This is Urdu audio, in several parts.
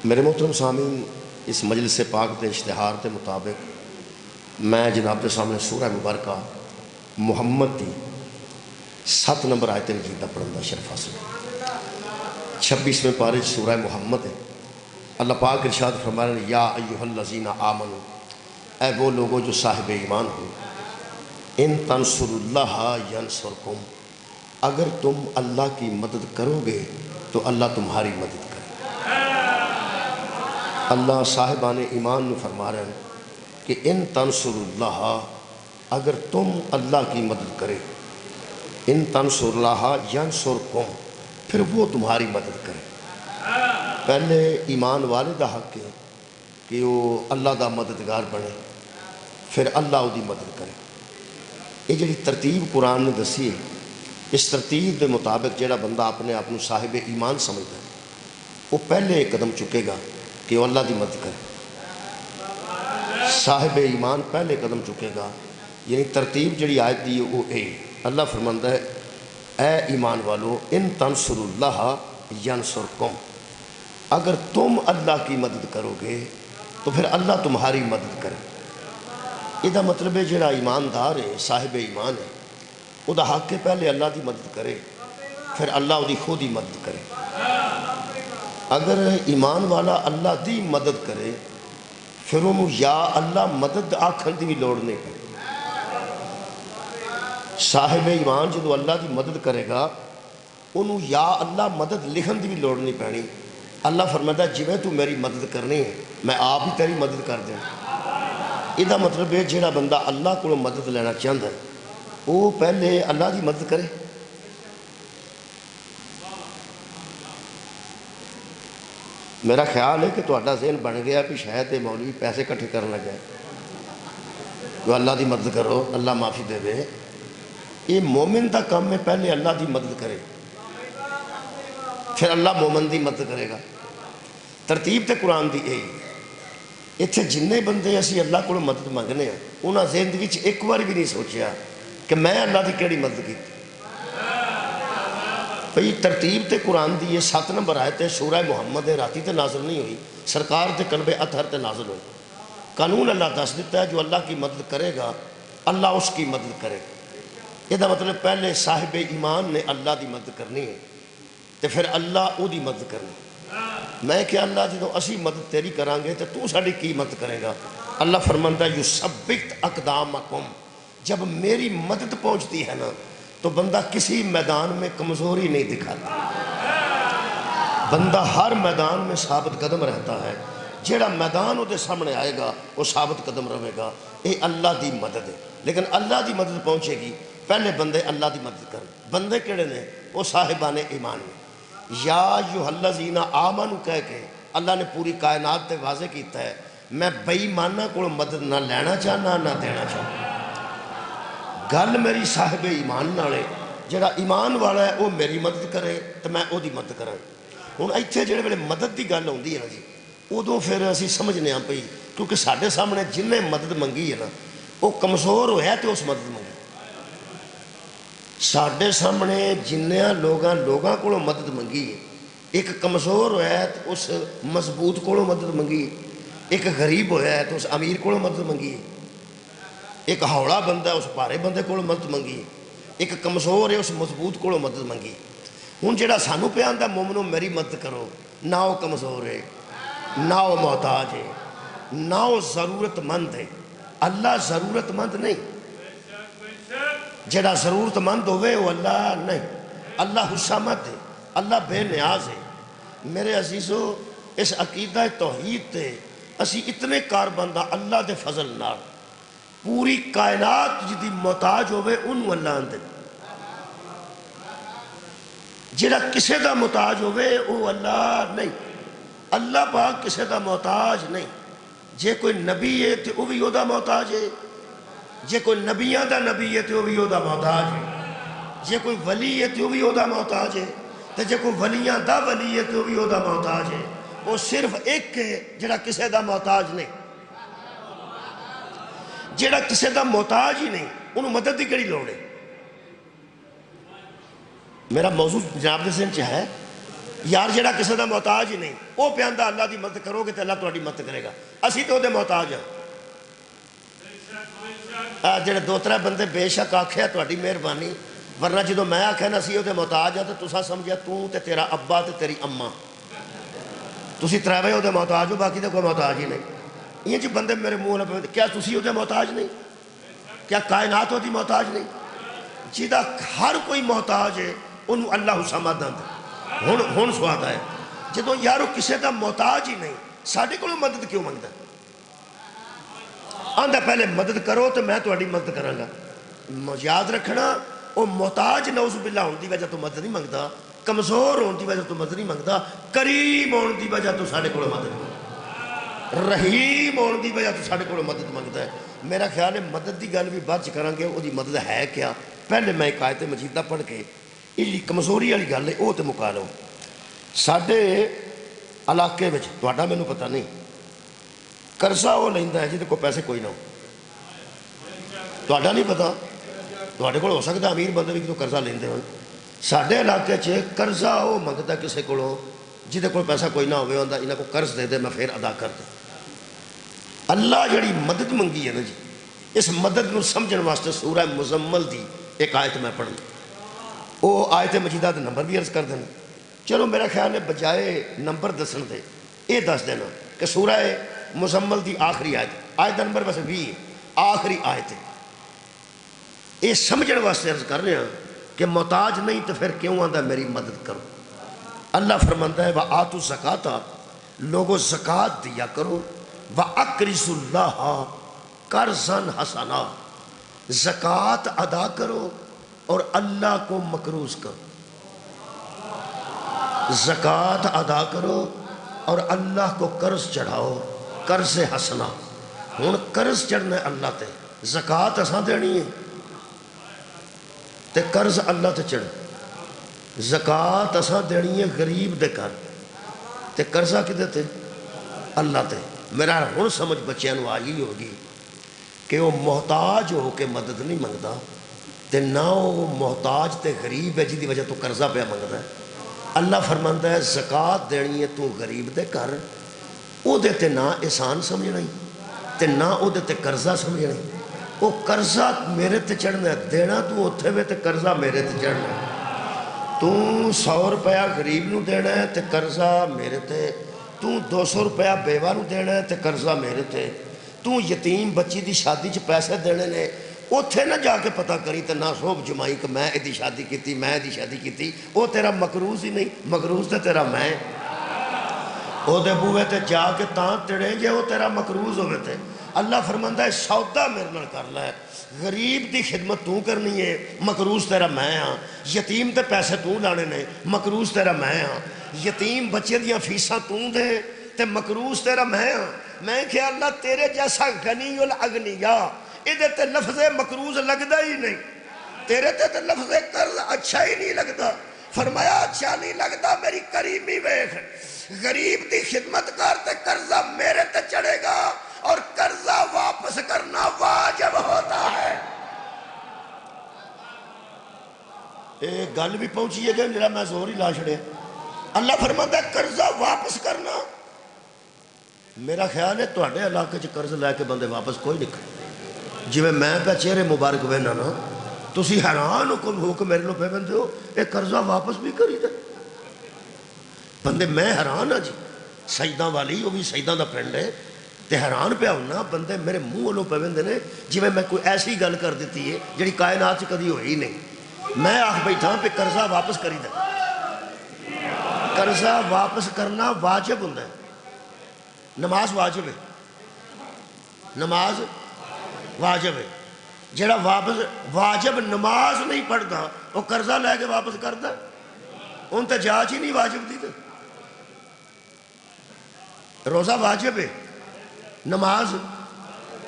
میرے محترم سامعین، اس مجلس پاک کے اشتہار کے مطابق میں جناب کے سامنے سورہ مبارکہ محمد کی 7 نمبر آیت مجیدہ پڑھن کا شرف حاصل ہے۔ 26ویں پارے سورہ محمد ہے۔ اللہ پاک ارشاد فرما رہے ہیں، یا ایھا الذین آمنوا، اے وہ لوگوں جو صاحب ایمان ہو، ان تنصروا اللہ ینصرکم، اگر تم اللہ کی مدد کرو گے تو اللہ تمہاری مدد کرے۔ اللہ صاحبان ایمان نے فرما رہے ہیں کہ ان تنصروا اللہ، اگر تم اللہ کی مدد کرے، ان تنصروا اللہ ینصرکم، پھر وہ تمہاری مدد کرے۔ پہلے ایمان والے دا حق ہے کہ وہ اللہ دا مددگار بنے، پھر اللہ وہ دی مدد کرے۔ یہ جڑی ترتیب قرآن نے دسی ہے، اس ترتیب دے مطابق جڑا بندہ اپنے آپ کو صاحب ایمان سمجھتا ہے، وہ پہلے ایک قدم چکے گا کہ وہ اللہ دی مدد کرے۔ صاحب ایمان پہلے قدم چکے گا، یعنی ترتیب جڑی آیت دی ہے وہ اے۔ اللہ فرماندا ہے، اے ایمان والو، ان تنصروا اللہ ینصرکم، اگر تم اللہ کی مدد کرو گے تو پھر اللہ تمہاری مدد کرے۔ یہ مطلب ہے جڑا ایماندار ہے، صاحب ایمان ہے، وہ دا حق ہے پہلے اللہ دی مدد کرے، پھر اللہ وہ دی خود ہی مدد کرے۔ اگر ایمان والا اللہ دی مدد کرے، پھر انہوں یا اللہ مدد آکھن دی بھی لوڑ نہیں پڑے۔ صاحب ایمان جدو اللہ دی مدد کرے گا، انہوں یا اللہ مدد لکھن دی بھی لوڑ نہیں پڑی۔ اللہ فرماتا ہے، جویں تو میری مدد کرنی ہے میں آپ ہی تیری مدد کر دیں۔ یہ مطلب ہے جڑا بندہ اللہ کو مدد لینا چاہتا ہے، وہ پہلے اللہ دی مدد کرے۔ میرا خیال ہے کہ تہاڈا ذہن بن گیا کہ شاید یہ مولوی پیسے کٹھے کرنے لگا ہے، تو اللہ دی مدد کرو، اللہ معافی دے دے۔ یہ مومن دا کام ہے پہلے اللہ دی مدد کرے، پھر اللہ مومن دی مدد کرے گا۔ ترتیب تے قرآن دی یہی۔ اتنے جنے بندے اسی اللہ کو مدد منگنے ہیں، انہاں زندگی ایک بار بھی نہیں سوچیا کہ میں اللہ دی کیڑی مدد کی۔ بھئی ترتیب تے قرآن دی یہ 7 نمبر آیت ہے، سورہ محمد راتی تے نازل نہیں ہوئی، سرکار تے قلب اطہر تے نازل ہوئی۔ قانون اللہ دس دیتا ہے، جو اللہ کی مدد کرے گا اللہ اس کی مدد کرے گا۔ یہ مطلب پہلے صاحب ایمان نے اللہ دی مدد کرنی ہے، تو پھر اللہ او دی مدد کرنی۔ میں کہ اللہ جدو اسی مدد تیری کران گے تو ساڑی کی مدد کرے گا؟ اللہ فرماندا ہے، یثبت اقدامکم، جب میری مدد پہنچتی ہے نا تو بندہ کسی میدان میں کمزوری نہیں دکھاتا، بندہ ہر میدان میں ثابت قدم رہتا ہے۔ جیڑا میدان وہ سامنے آئے گا وہ ثابت قدم رہے گا۔ یہ اللہ دی مدد ہے، لیکن اللہ دی مدد پہنچے گی پہلے بندے اللہ دی مدد کریں۔ بندے کیڑے نے؟ وہ صاحبان ایمان نے۔ یا ایھا الذین آمنوا کہہ کے اللہ نے پوری کائنات تے واضح کیتا ہے، میں بے ایماناں کو مدد نہ لینا چاہنا نہ دینا چاہنا۔ گل میری صاحب ایمان نالے، جڑا ایمان والا ہے وہ میری مدد کرے تو میں وہ دی مدد کراں۔ ہن ایتھے جڑے ویلے مدد دی گل ہوندی ہے نا جی، ادوں پھر اسی سمجھنے ہاں پئی، کیونکہ ساڈے سامنے جن نے مدد منگی ہے نا وہ کمزور ہویا تو اس مدد منگی۔ ساڈے سامنے جنیاں لوگاں کو مدد منگی ہے، ایک کمزور ہویا ہے تو اس مضبوط کو مدد منگی ہے، ایک غریب ہویا ہے تو اس امیر کو مدد منگی ہے، ایک ہاوڑا بندہ ہے اس بھارے بندے کو مدد منگی ہے، ایک کمزور ہے اس مضبوط کو مدد منگی۔ ہن جڑا سانو پہ آندا مومنو میری مدد کرو، نہ وہ کمزور ہے، نہ وہ محتاج ہے، نہ وہ ضرورت مند ہے۔ اللہ ضرورت مند نہیں، جڑا ضرورت مند ہوئے وہ اللہ نہیں۔ اللہ حسامت ہے، اللہ بے نیاز ہے۔ میرے عزیزو، اس عقیدہ توحید تے اسی اتنے کار بندہ اللہ دے فضل نال پوری کائنات جدی محتاج ہوئے انہوں اللہ اندے، جڑا کسے دا محتاج ہوئے وہ اللہ نہیں۔ اللہ پاک کسے دا محتاج نہیں۔ جے کوئی نبی ہے تو وہ بھی دا محتاج ہے، جے کوئی نبیاں دا نبی ہے تو وہ بھی دا محتاج ہے، جے کوئی ولی ہے تو وہ بھی دا محتاج ہے، تو جے کوئی ولیاں دا ولی ہے تو وہ بھی دا محتاج ہے۔ وہ صرف ایک ہے جڑا کسے دا محتاج نہیں، جڑا کسے دا محتاج ہی نہیں، انہوں مدد دی کڑی لوڑے۔ میرا موضوع جناب دے ذہن چ ہے، یار جڑا کسی دا محتاج ہی نہیں وہ پہ آندا اللہ دی مدد کرو گے تو اللہ تہاڈی مدد کرے گا، اسی تو دے محتاج ہاں۔ جڑے دو ترے بندے بے شک آکھیا تہاڈی مہربانی، ورنہ جدو میں آکھیا نا اسی وہ محتاج ہاں تو تساں سمجھیا تو تے تیرا ابا تے تیری اماں تسی ترے وہ محتاج ہو، باقی تو کوئی محتاج ہی نہیں۔ یہ جی بندے میرے منہ پہ کیا تسی وہ محتاج نہیں؟ کیا کائنات ہوتی محتاج نہیں؟ جیدہ ہر کوئی محتاج ہے انہوں اللہ سمد آندا ہون سواد ہے جدو یارو کسے دا محتاج ہی نہیں ساڑھے کو مدد کیوں مانگتا آندہ پہلے مدد کرو تو میں تہاڈی مدد کراں گا۔ یاد رکھنا وہ محتاج نعوذ باللہ ہون دی وجہ تو مدد نہیں مانگتا، کمزور ہون دی وجہ تو مدد نہیں مانگتا، کریم ہون دی وجہ تو ساڑھے کو مدد مانگتا، رحیم ہون دی وجہ تو ساڑھے کو مدد مانگتا ہے۔ میرا خیال ہے مدد دی گل بھی بعد چ کریں گے، وہ دی مدد ہے کیا؟ پہلے میں ایک آیت مجیدہ پڑھ کے یہ کمزوری والی گل ہے وہ تو مکا لو۔ ساڈے علاقے میں تہاڈا مینوں پتہ نہیں قرضہ وہ لیندا ہے جہدے کو پیسے کوئی نہ ہو، تہاڈا نہیں پتہ، تہاڈے کول ہو سکتا امیر بندے بھی کتوں قرضہ لیندے ہون۔ ساڈے علاقے چ قرضہ وہ منگدا کسے کولوں جہدے کول پیسہ کوئی نہ ہوئے، ہوندا انہاں کو قرض دے دے میں پھر ادا کر دیں۔ اللہ جڑی مدد منگی ہے نا جی، اس مدد نو سمجھن واسطے سورہ مزمل دی ایک آیت میں پڑھوں، وہ آیت مجیدہ دے نمبر بھی عرض کر دینا۔ چلو میرا خیال ہے بجائے نمبر دسن دے یہ دس دینا کہ سورہ مزمل دی آخری آیت نمبر بس 20 آخری آیت ہے۔ یہ سمجھن واسطے عرض کر رہے ہیں کہ محتاج نہیں تو پھر کیوں آندا میری مدد کرو۔ اللہ فرماندا ہے وَآتُوا الزَّکَاةَ، لوگو زکوٰۃ دیا کرو، وَأَقْرِضُوا اللَّهَ قَرْضًا حَسَنًا، زکوٰۃ ادا کرو اور اللہ کو مقروض کرو، زکوٰۃ ادا کرو اور اللہ کو قرض چڑھاؤ، قرض حسنہ۔ ہن قرض چڑھنا ہے اللہ تے، زکوٰۃ اساں دینی ہے تے قرض اللہ تے چڑھ، زکوٰۃ اساں دینی ہے غریب دے کر تے قرضہ کدے تے؟ اللہ تے۔ میرا ہن سمجھ بچیاں نو آئی ہوگی کہ وہ محتاج ہو کے مدد نہیں منگتا تے نہ وہ محتاج تے غریب ہے جی دی وجہ تو قرضہ پہ منگتا ہے۔ اللہ فرماندا ہے زکوٰۃ دینی ہے تو غریب دے کر، او دے تے نہ احسان سمجھنا ہی تے نہ او دے تے قرضہ سمجھنا ہی۔ وہ قرضہ میرے تے چڑھنا ہے، دینا تو اتھے وے تے قرضہ میرے تے چڑھنا ہے۔ تو 100 روپیہ غریب نو دینا ہے تے قرضہ میرے تے، تو 200 روپیہ بیوہ نو دینا ہے تے قرضہ میرے تے، تو یتیم بچی دی شادی چ پیسے دینے نے اتھے نہ جا کے پتہ کری تے نہ سوب جمائی کہ میں ایدی شادی کیتی میں ایدی شادی کیتی، وہ تیرا مقروض ہی نہیں، مقروض تے تیرا میں او دے بوے تے جا کے تاں تڑے جے وہ تیرا مقروض ہوئے تے۔ اللہ فرماندا ہے سودا میرے نال کر لے، غریب دی خدمت تو کرنی ہے، مقروض تیرا میں ہاں، یتیم تے پیسے تو لانے نے، مقروض تیرا میں ہاں، یتیم بچے دیاں فیساں تو دے تے مقروض تیرا میں ہاں۔ میں کہ اللہ تیرے جیسا غنی الاغنیاء ادھر تے لفظ مقروض لگدا ہی نہیں، تیرے تے لفظ قرض اچھا ہی نہیں لگدا۔ فرمایا اچھا نہیں لگتا میری کریمی ویکھ، غریب دی خدمت کر تے قرضہ میرے تے چڑھے گا اور قرضہ واپس کرنا واجب ہوتا ہے۔ ایک گل بھی پہنچی ہے کہ میرا میں زور ہی لا چھڑے۔ اللہ فرماتا ہے قرضہ واپس کرنا۔ میرا خیال ہے تہاڈے علاقے چ قرض لے کے بندے واپس کوئی نہیں کرے، جی میں پہ چہرے مبارک وینا نا تسی حیران ہو کہ میرے لو پہ بندے ہو یہ قرضہ واپس بھی کری دے بندے، میں حیران ہاں جی۔ سجدہ والی وہ بھی سجدہ دا پنڈ ہے تے حیران پہ ہونا بندے میرے منہ لو پہ بندے نے جی میں کوئی ایسی گل کر دیتی ہے جڑی کائنات سے کدی ہوئی نہیں۔ میں آخ بیٹھا پہ قرضہ واپس کری دے، قرضہ واپس کرنا واجب ہوتا ہے، نماز واجب ہے، نماز واجب ہے۔ جڑا واجب نماز نہیں پڑھتا وہ قرضہ لے کے واپس کرتا ان تے جاچ ہی نہیں واجب دی۔ روزہ واجب ہے، نماز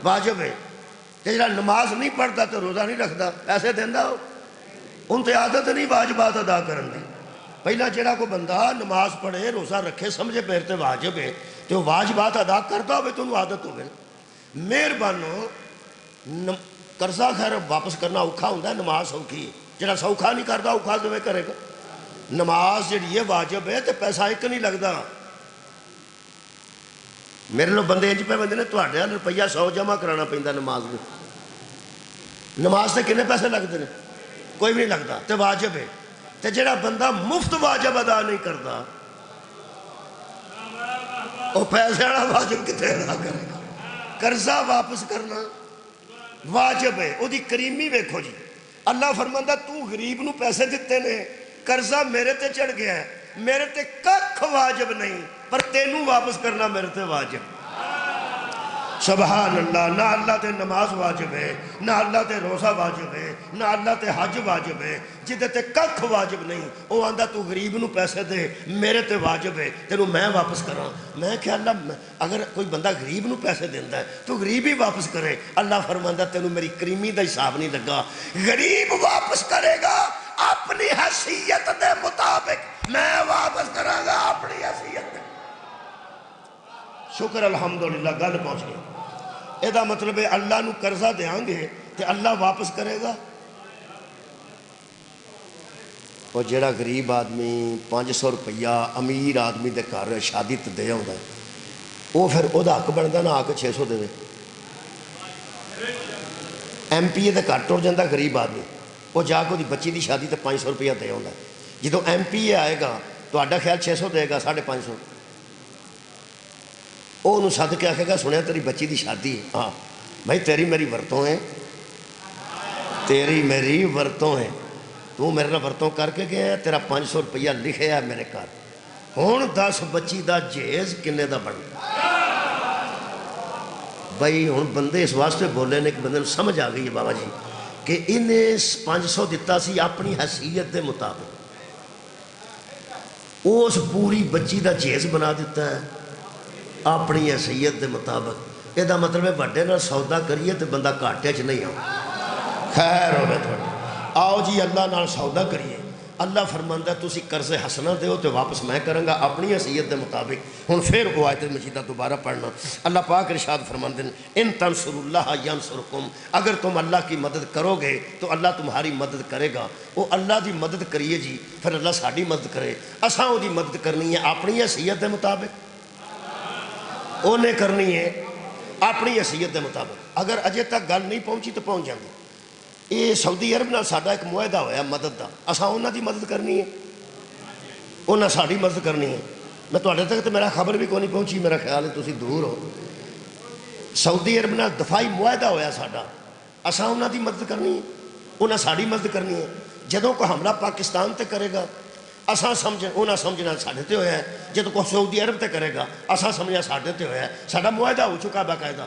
واجب ہے، جڑا نماز نہیں پڑھتا تو روزہ نہیں رکھتا، ایسے دینا ہو ان تے عادت نہیں واجبات ادا کرن دی۔ پہلا جڑا کو بندہ نماز پڑھے روزہ رکھے سمجھے پیر تے واجب ہے تو واجبات ادا کرتا ہوئے تو انہوں عادت ہوئے۔ مہربانو قرضہ خیر واپس کرنا اوکھا ہوتا ہے، نماز سوکھی ہے، جڑا سوکھا نہیں کرتا اوکھا کیویں کرے گا؟ نماز جڑی ہے واجب ہے تو پیسہ ایک نہیں لگتا. میرے لوگ بندے انج پہ بندے نے تواڈے نال روپیہ 100 جمع کرانا پیندا نماز میں. نماز سے کنے پیسے لگتے ہیں؟ کوئی بھی نہیں لگتا. تو واجب ہے. تو جڑا بندہ مفت واجب ادا نہیں کرتا وہ پیسے والا واجب کتنے ادا کرے گا؟ قرضہ واپس کرنا واجب ہے. وہ دی کریمی ویکھو جی. اللہ فرماندا تو غریب نو پیسے دیتے نے، قرضہ میرے تے چڑھ گیا ہے، میرے تے ککھ واجب نہیں، پر تینوں واپس کرنا میرے تے واجب. سبحان اللہ. نہ اللہ تے نماز واجب ہے، نہ اللہ تے روزہ واجب ہے، نہ اللہ تے حج واجب ہے. جدے تے ککھ واجب نہیں وہ آندا تو غریب نو پیسے دے، میرے تے واجب ہے، تینوں میں واپس کراں. میں کہ اللہ اگر کوئی بندہ غریب نو پیسے دیندا ہے تو غریب ہی واپس کرے. اللہ فرماندا تینوں میری کریمی دا حساب نہیں لگا. غریب واپس کرے گا اپنی حیثیت دے مطابق، میں واپس کراں گا اپنی حیثیت دے. شکر الحمدللہ گل پہنچ گئی. یہ مطلب ہے اللہ نو قرضہ دیاں گے تو اللہ واپس کرے گا. اور جڑا غریب آدمی 500 روپیہ امیر آدمی دے گھر شادی تے دے آوندا ہے وہ پھر وہ حق بنتا نہ آ کے 600 دے. ایم پی اے دے گھر ٹر جاتا غریب آدمی، وہ جا کے بچی دی شادی تے 500 روپیہ دے آوندا ہے. جدو ایم پی اے آئے گا تہاڈا خیال 600 دے گا 550. وہ انہوں سد کے آکھے گا سنیا تیری بچی دی شادی ہے. ہاں بھائی تیری میری ورتوں ہے، تیری میری ورتوں ہے، تو میرے نال ورتوں کر کے گیا ہے، تیرا 500 روپیہ لکھے ہے میرے گھر. ہوں 10 بچی دا جہیز کنے دا بن. بھائی ہوں بندے اس واسطے بولے نے کہ بندے سمجھ آ گئی ہے بابا جی کہ انہیں 500 دیتا سی اپنی حیثیت دے مطابق، اس پوری بچی دا جہیز بنا دیتا ہے اپنی حیثیت دے مطابق. یہ مطلب ہے بڑے نال سودا کریے تو بندہ گھاٹے چ نہیں آؤ. خیر ہوگا تھوڑی. آؤ جی اللہ نال سودا کریے. اللہ فرماندا تسی قرض حسنہ دیو تو واپس میں کروں گا اپنی حیثیت دے مطابق. ہن پھر وہ آیت مجیدہ دوبارہ پڑھنا. اللہ پاک ارشاد فرماندے ہیں ان تنصروا اللہ ینصرکم، اگر تم اللہ کی مدد کرو گے تو اللہ تمہاری مدد کرے گا. وہ اللہ دی مدد کریے جی پھر اللہ ساڈی مدد کرے. اساں وہ دی مدد کرنی ہے اپنی حیثیت دے مطابق، انہیں کرنی ہے اپنی حیثیت دے مطابق. اگر اجے تک گل نہیں پہنچی تو پہنچ جاندی. یہ سعودی عرب نال ساڈا ایک معاہدہ ہویا مدد دا، اساں انہاں دی مدد کرنی ہے، انہاں ساڈی مدد کرنی ہے. میں تواڈے تک تو میرا خبر بھی کوئی نہیں پہنچی، میرا خیال ہے تسی دور ہو. سعودی عرب نال دفاعی معاہدہ ہویا ساڈا، اساں انہاں دی مدد کرنی ہے، انہاں ساڈی مدد کرنی ہے. جدوں کوئی حملہ پاکستان تے کرے گا اساں انہاں سمجھنا ساڈے تے ہویا ہے، جدوں کوئی سعودی عرب تے کرے گا اساں سمجھنا ساڈے تے ہویا ہے. ساڈا معاہدہ ہو چکا باقاعدہ،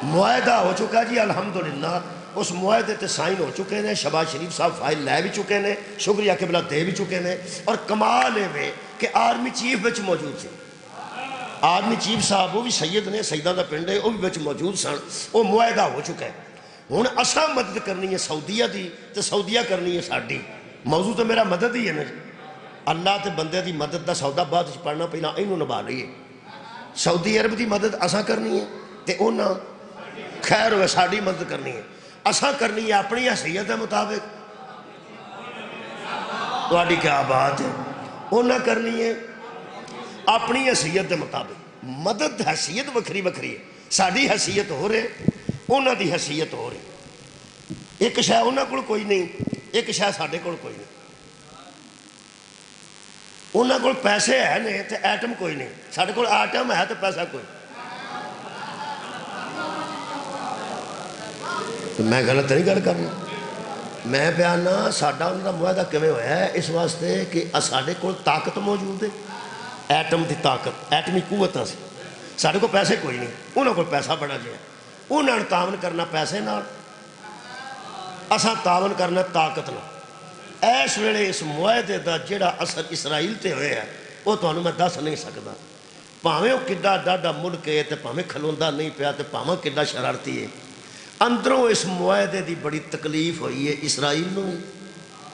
معاہدہ ہو چکا جی الحمدللہ. اس معاہدے تے سائن ہو چکے ہیں. شہباز شریف صاحب فائل لے بھی چکے ہیں، شکریہ قبلہ دے بھی چکے ہیں. اور کمال ہے کہ آرمی چیف بچ موجود تھے. آرمی چیف صاحب وہ بھی سید نے، سیدہ دا پنڈ ہے، وہ بھی بچ موجود سن. وہ معاہدہ ہو چکا ہے. ہوں اساں مدد کرنی ہے سعودیہ دی تو سعودیہ کرنی ہے ساڈی. موضوع تو میرا مدد ہی ہے نا جی. اللہ تے بندے دی مدد دا سودا بعد پڑھنا پہنا اینوں نبھا لئیے. سعودی عرب دی مدد اساں کرنی ہے تے انہاں خیر ہوئے ساڈی مدد کرنی ہے. اساں کرنی ہے اپنی حیثیت کے مطابق. تہاڈی کیا بات ہے. انہاں کرنی ہے اپنی حیثیت کے مطابق. مدد حیثیت وکھری وکھری ہے. ساڈی حیثیت ہو رہے انہاں دی حیثیت ہو رہی. ایک شے انہاں کول کوئی نہیں، ایک شے ساڈے کول کوئی نہیں. انہاں کول پیسے ہے نے تے ایٹم کوئی نہیں، ساڈے کول ایٹم ہے تے پیسہ کوئی. میں غلط نہیں گل کرنا. میں بیانا ساڈا انہاں دا معاہدہ کیویں ہویا ہے اس واسطے کہ ساڈے کول طاقت موجود ہے، ایٹم دی طاقت، ایٹمی قوتاں سی. ساڈے کول پیسے کوئی نہیں، انہاں کول پیسہ بڑا جہا. انہاں نے تعاون کرنا پیسے نال، اساں تعاون کرنا طاقت نال. اس ویلے اس معاہدے دا جڑا اثر اسرائیل تے ہوئے ہے وہ تانوں میں دس نہیں سکدا. بھاویں وہ کڈا ڈاڈا ملک ہے تے بھاویں کھلوندا نہیں پیا تے بھاویں کڈا شرارتی ہے. اندروں اس معاہدے دی بڑی تکلیف ہوئی ہے اسرائیل نو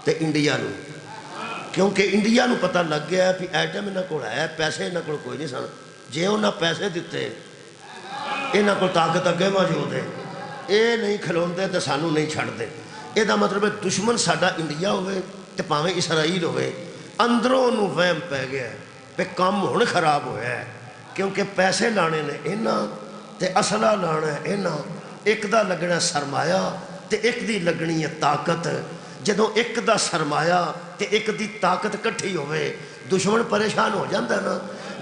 تے انڈیا نو. کیونکہ انڈیا نو پتہ لگ گیا ہے کہ ایٹم انہاں کول ہے، پیسے انہاں کول کوئی نہیں سن. جے انہاں پیسے دیتے انہاں کول طاقت اگے موجود ہے، اے نہیں کھلوندے تے سانو نہیں چھڑ دے. یہ مطلب ہے دشمن ساڈا انڈیا ہوئے تے پاویں اسرائیل ہوئے اندروں انہوں وہم پہ گیا ہے پہ کام ہون خراب ہویا ہے کیونکہ پیسے لانے نے اینا تے اسلحہ لانا ہے اینا ایک دا لگنا سرمایہ تے ایک دی لگنی ہے طاقت جدوں ایک دا سرمایہ تے ایک دی طاقت کٹھی ہوئے دشمن پریشان ہو جاندہ نا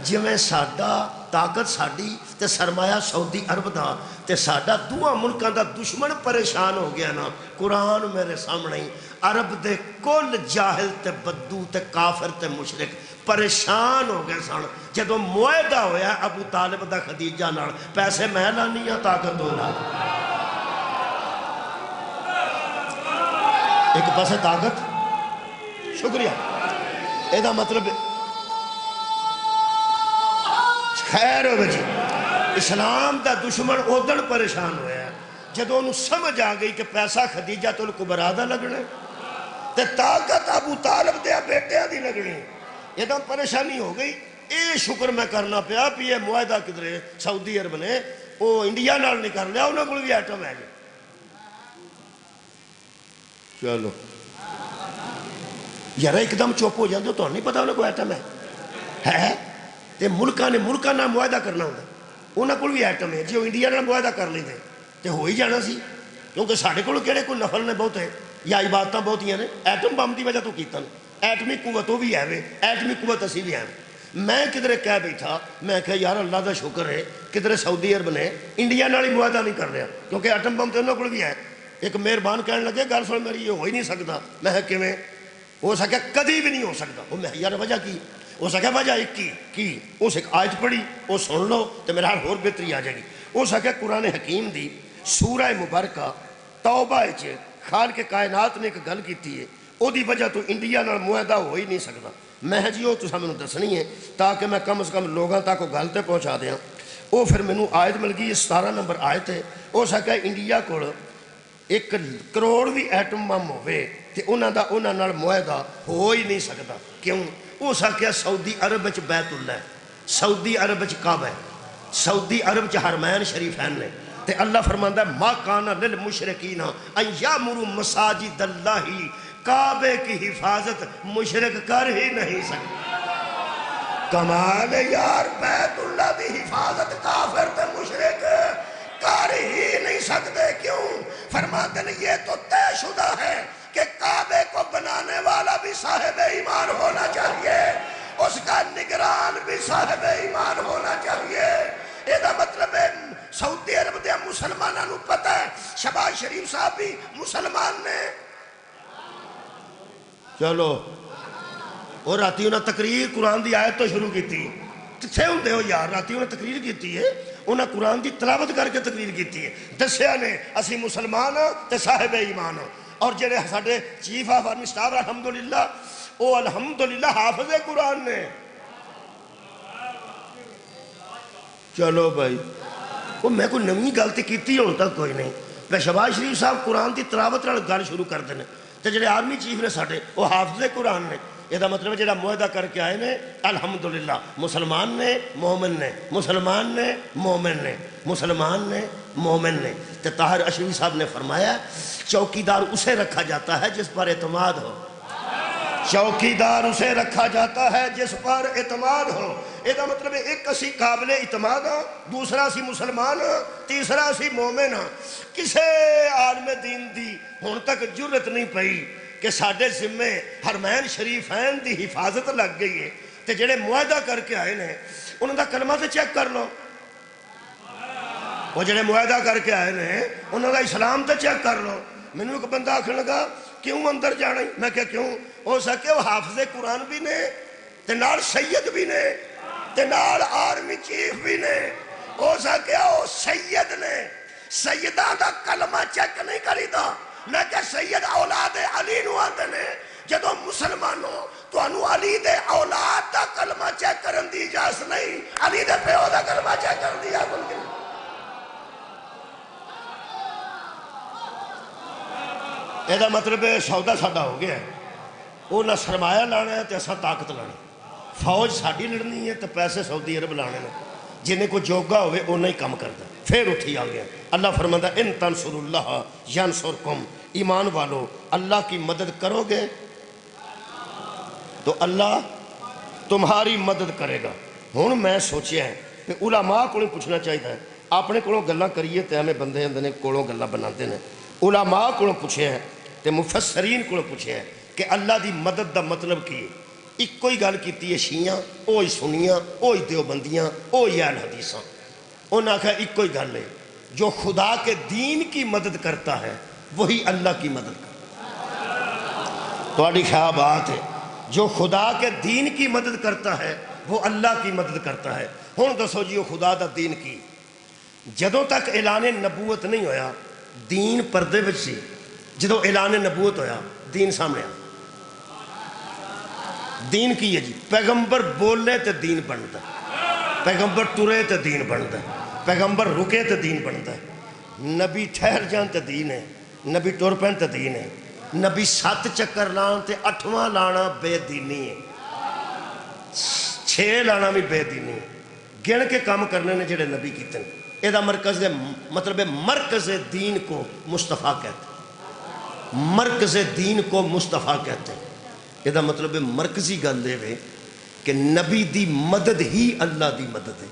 جویں ساڈا طاقت ساڈی تے سرمایہ سعودی عرب دا تے ساڈا دوہاں ملکاں دا دشمن پریشان ہو گیا نا قرآن میرے سامنے عرب دے کل جاہل تے بدو تے کافر تے مشرک پریشان ہو گئے سن جدوں معاہدہ ہویا ابو طالب دا خدیجہ نال پیسے میں لانی ہاں طاقت ہو لا ایک پاسے طاقت شکریہ اے دا مطلب خیر ہو جی اسلام دا دشمن اودن پریشان ہویا ہے جدو انہوں سمجھ آ گئی کہ پیسہ خدیجہ تو الکبریٰ دا لگنے تے طاقت ابو طالب دیا بیٹے دی لگنے یہ دا پریشانی ہو گئی اے شکر میں کرنا پیا پی یہ معاہدہ کدھرے سعودی عرب نے وہ انڈیا نال نہیں کر لیا انہوں کو بھی ایٹم ہے چلو یار ایک دم چوپ ہو جاندے تو نہیں پتا انہوں کو ایٹم ہے تے ملکہ نہ معاہدہ کرنا ہوتا انہوں کو بھی ایٹم ہے جی وہ انڈیا نہ معاہدہ کر لیں تے ہو ہی جانا سی کیونکہ ساڑھے کو کہڑے کوئی نفل نے بہت ہے یا عبادتاں بہت ہی ہیں ایٹم بم دی وجہ تو کیتا ایٹمی قوت وہ بھی ہے ایٹمی قوت اسی بھی ہیں میں کدھرے کہہ بیٹھا میں کہا یار اللہ دا شکر ہے کدھرے سعودی عرب نے انڈیا نہ ہی معاہدہ نہیں کر رہا کیونکہ ایٹم بم تے انہوں کو بھی ہے ایک مہربان کہنے لگے گھر سن میری یہ ہو ہی نہیں سکتا میں کہ میں ہو سکے کدی بھی نہیں ہو سکتا وہ میں یار وجہ کی ہو سکے وجہ ایک کی اس ایک آیت پڑھی وہ سن لو تو میرا حال اور بہتری آ جائے گی ہو سکے قرآن حکیم دی سورہ مبارکہ توبہ چ خالق کائنات نے ایک گل کیتی ہے او دی وجہ تو انڈیا نال معاہدہ ہو ہی نہیں سکتا میں جی وہ تساں مینوں دسنی ہے تاکہ میں کم از کم لوگاں تک گل تے پہنچا دیاں وہ پھر مینوں آیت مل گئی 17 نمبر آیت ہے ہو سکے انڈیا کول 1 کروڑ بھی ایٹم بم ہوئے تے انہاں نال معاہدہ ہو ہی نہیں سکتا کیوں ہو سکیا سعودی عرب وچ بیت اللہ ہے سعودی عرب وچ کعبہ ہے سعودی عرب وچ حرمین شریفین نے تے اللہ فرماندا ہے ما کان للمشرکین ان یامروا مساجد اللہ کعبے کی حفاظت مشرک کر ہی نہیں سکتے کمال یار بیت اللہ دی حفاظت کافر تے مشرک کر ہی نہیں سکتے کیوں فرماتے ہیں یہ تو طے شدہ ہے کہ کعبے کو بنانے والا بھی صاحب ایمان ہونا چاہیے اس کا نگران بھی صاحب ایمان ہونا چاہیے یہ مطلب ہے سعودی عرب دے مسلمانوں پتہ ہے شہباز شریف صاحب بھی مسلمان نے چلو اور راتی انہوں نے تقریر قرآن دی آیت تو شروع کی تھی کتھے ہوندے ہو یار راتی انہوں نے تقریر کی ہے انہوں نے قرآن دی تلاوت کر کے تقریر کی ہے دسیا نے اسی مسلمان تے صاحب ایمان اور جڑے ساڈے چیف آف آرمی سٹاف الحمدللہ او الحمدللہ حافظ قرآن نے چلو بھائی وہ میں کوئی نمی گلتی کیتی ہوں تک کوئی نہیں میں شہباز شریف صاحب قرآن دی تلاوت نال گل شروع کر دینے تے جڑے آرمی چیف نے ساڈے وہ حافظ قرآن نے یہ مطلب جڑا معاہدہ کر کے آئے نے الحمدللہ مسلمان نے مومن نے مسلمان نے مومن نے مسلمان نے مومن نے تے طاہر اشرفی صاحب نے فرمایا چوکیدار اسے رکھا جاتا ہے جس پر اعتماد ہو چوکیدار اسے رکھا جاتا ہے جس پر اعتماد ہو یہ مطلب ایک اسی قابل اعتماد ہو دوسرا اسی مسلمان ہو تیسرا اسی مومن ہو کسے عالم دین دی ہون تک جرت نہیں پئی کہ ساڈے ذمے حرمین شریفین دی حفاظت لگ گئی ہے تے جڑے معاہدہ کر کے آئے نے انہوں دا کلمہ سے چیک کر لو وہ جڑے معاہدہ کر کے آئے نے انہوں دا اسلام تے چیک کر لو میں نے ایک بندہ آکھنے لگا کیوں اندر جانا میں کہا کیوں ہو سکے وہ حافظ قرآن بھی نے تے نال سید بھی نے تے نال آرمی چیف بھی نے ہو سکے وہ سید نے سیدہ دا کلمہ چیک نہیں کری دا میں کہ سید اولاد علی نو آتے نے جدو مسلمانوں تو انو علی دے اولاد دا کلمہ چیک کرن دی اجازت نہیں علی دے پیو دا کلمہ چیک کرن دی اجازت نہیں یہ مطلب سودا ساڈا ہو گیا ہے وہ نہ سرمایہ لانا ہے تو ایسا طاقت لانی فوج ساڑی لڑنی ہے تو پیسے سعودی عرب لانے ہیں جنہیں کو جوگا ہوئے وہ نہیں کم کرتا پھر اٹھی آ گیا اللہ فرماتا ہے ان تنصر اللہ ینصرکم ایمان والو اللہ کی مدد کرو گے تو اللہ تمہاری مدد کرے گا۔ ہوں میں سوچیا ہے کہ علماء کو پوچھنا چاہیے، اپنے کو گلاں کریے تو ہمیں بندے اندر کولوں گلاں بناتے ہیں، علماء کو پوچھے ہیں تو مفسرین کو پوچھے ہیں کہ اللہ دی مدد دا مطلب کی ہے؟ ایک کوئی گل کیتی ہے شیعہ، اوہی سنیاں، اوہی دیوبندیاں، اوہی اہل حدیثاں۔ انہوں نے کہا ایک کوئی گل ہے، جو خدا کے دین کی مدد کرتا ہے وہی اللہ کی مدد کرتا ہے۔ تو اڈی کیا بات ہے، جو خدا کے دین کی مدد کرتا ہے وہ اللہ کی مدد کرتا ہے۔ ہوں دسو جی وہ خدا دا دین کی، جدوں تک اعلان نبوت نہیں ہویا دین پردے وچ سی، جدوں اعلان نبوت ہویا دین سامنے آ۔ دین کی ہے جی، پیغمبر بولے تو دین بنتا ہے، پیغمبر ٹرے تو دین بنتا ہے، پیغمبر رکے تو دین بنتا ہے، نبی ٹھہر جان تو دین ہے، نبی ٹر پین تو دین ہے، نبی 7 چکر لان تے 8واں لانا بے دینی ہے، 6 لانا بھی بے دینی ہے۔ گن کے کام کرنے نے جڑے نبی کیتے ہیں، یہ دا مرکز مطلب مرکز دین کو مصطفیٰ کہتے ہیں، مرکز دین کو مصطفیٰ کہتے ہیں۔ یہ دا مطلب مرکزی گل ہے کہ نبی دی مدد ہی اللہ دی مدد ہے۔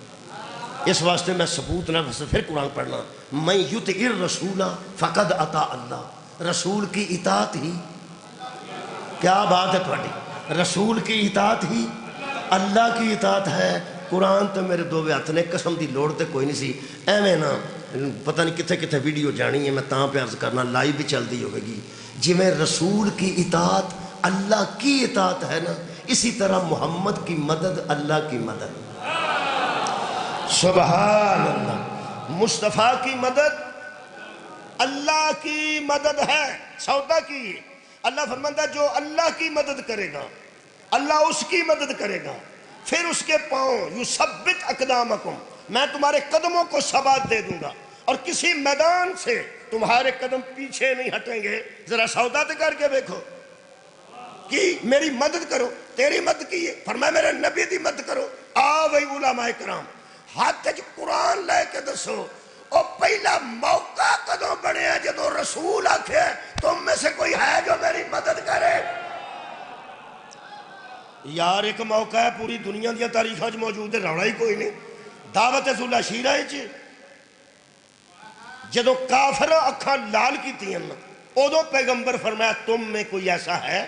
اس واسطے میں ثبوت نہ پھر قرآن پڑھنا، میں یطع الرسول فقد اطاع اللہ، رسول کی اطاعت ہی، کیا بات ہے تھوڑی، رسول کی اطاعت ہی اللہ کی اطاعت ہے۔ قرآن تو میرے دو ہاتھ نے، قسم دی لوڑ تے کوئی نہیں سی، ایویں نا پتہ نہیں کتنے کتنے ویڈیو جانی ہے، میں تاں پہ عرض کرنا لائیو بھی چل دی ہوئے گی۔ جی میں رسول کی اطاعت اللہ کی اطاعت ہے نا، اسی طرح محمد کی مدد اللہ کی مدد، سبحان اللہ، مصطفیٰ کی مدد اللہ کی مدد ہے، سودا کی۔ اللہ فرماتا ہے جو اللہ کی مدد کرے گا اللہ اس کی مدد کرے گا، پھر اس کے پاؤں یثبت اقدامکم، میں تمہارے قدموں کو ثبات دے دوں گا اور کسی میدان سے تمہارے قدم پیچھے نہیں ہٹیں گے۔ ذرا سودا تے کر کے دیکھو کہ میری مدد کرو، تیری مدد کی ہے، فرمایا میرے نبی دی مدد کرو۔ وہی علماء کرام ہاتھ وچ قرآن لے کے دسو او پہلا موقع کدوں بنیا جدوں رسول آکھے تم میں سے کوئی ہے جو میری مدد کرے؟ یار ایک موقع ہے پوری دنیا دیا تاریخاں موجود ہے، روڑا ہی کوئی نہیں، دعوت ذواللہ شیرہ جدوں کافر اکھاں لال کی تھی ادو پیغمبر فرمایا تم میں کوئی ایسا ہے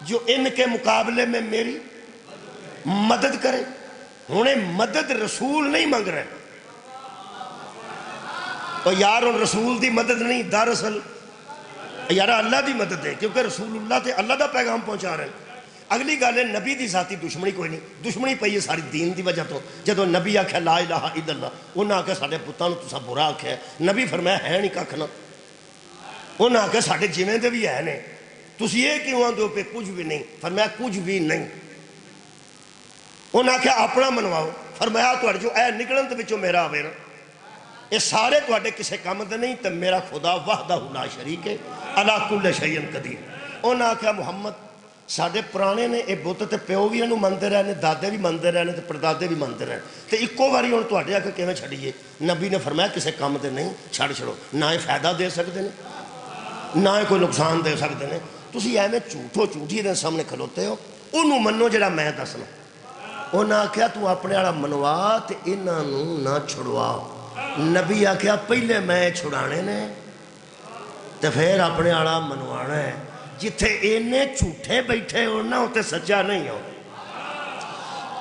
جو ان کے مقابلے میں میری مدد کرے؟ انہیں مدد رسول نہیں مانگ رہے تو یار ان رسول دی مدد نہیں، دراصل یار اللہ دی مدد ہے، کیونکہ رسول اللہ تے اللہ دا پیغام پہنچا رہے ہیں۔ اگلی گل ہے نبی دی ذاتی دشمنی کوئی نہیں، دشمنی پئی ہے ساری دین دی وجہ تو۔ جدو نبی آکھیا لا الہ الا اللہ، انہاں آکھیا ساڈے پتاں نوں تساں برا آکھیا، نبی فرمایا ہے نہیں ککھ نہ، انہاں آکھیا ساڈے جویں دے بھی ہے نے، تسی یہ کیوں آندے ہو پہ کچھ بھی نہیں؟ فرمایا کچھ بھی نہیں۔ انہاں آکھیا اپنا منواؤ، فرمایا تہاڈے جو اے نکلن تے وچوں میرا آوے نا، یہ سارے تہاڈے کسے کام دے نہیں، تے میرا خدا وحدہ لا شریک ہے علی کل شیء قدیر۔ انہاں آکھیا محمد ساڈے پرانے نے یہ بت تے پیو بھی انہوں مانتے رہے نے، دادے بھی مانتے رہے نے تے پردادے بھی مانتے رہے تے اکو باری ہوں تہاڈے آکے کیویں چھڈیے؟ نبی نے فرمایا کسے کام تے نہیں، چھڑ چھڑو، نہ یہ فائدہ دے سکتے ہیں نہ کوئی نقصان دے سکتے ہیں، تسی ایویں جھوٹو جھوٹی دے سامنے کھلوتے ہو، انہوں منو جڑا میں دسنا۔ انہاں آکھیا تو اپنے والا منوا تے انہاں نوں نہ چھڑوا۔ نبی آکھیا پہلے میں چھڑانے نے تے پھر اپنے والا منوانا ہے، جتھے اینے جھوٹے بیٹھے ہو نا اتنے سچا نہیں ہو،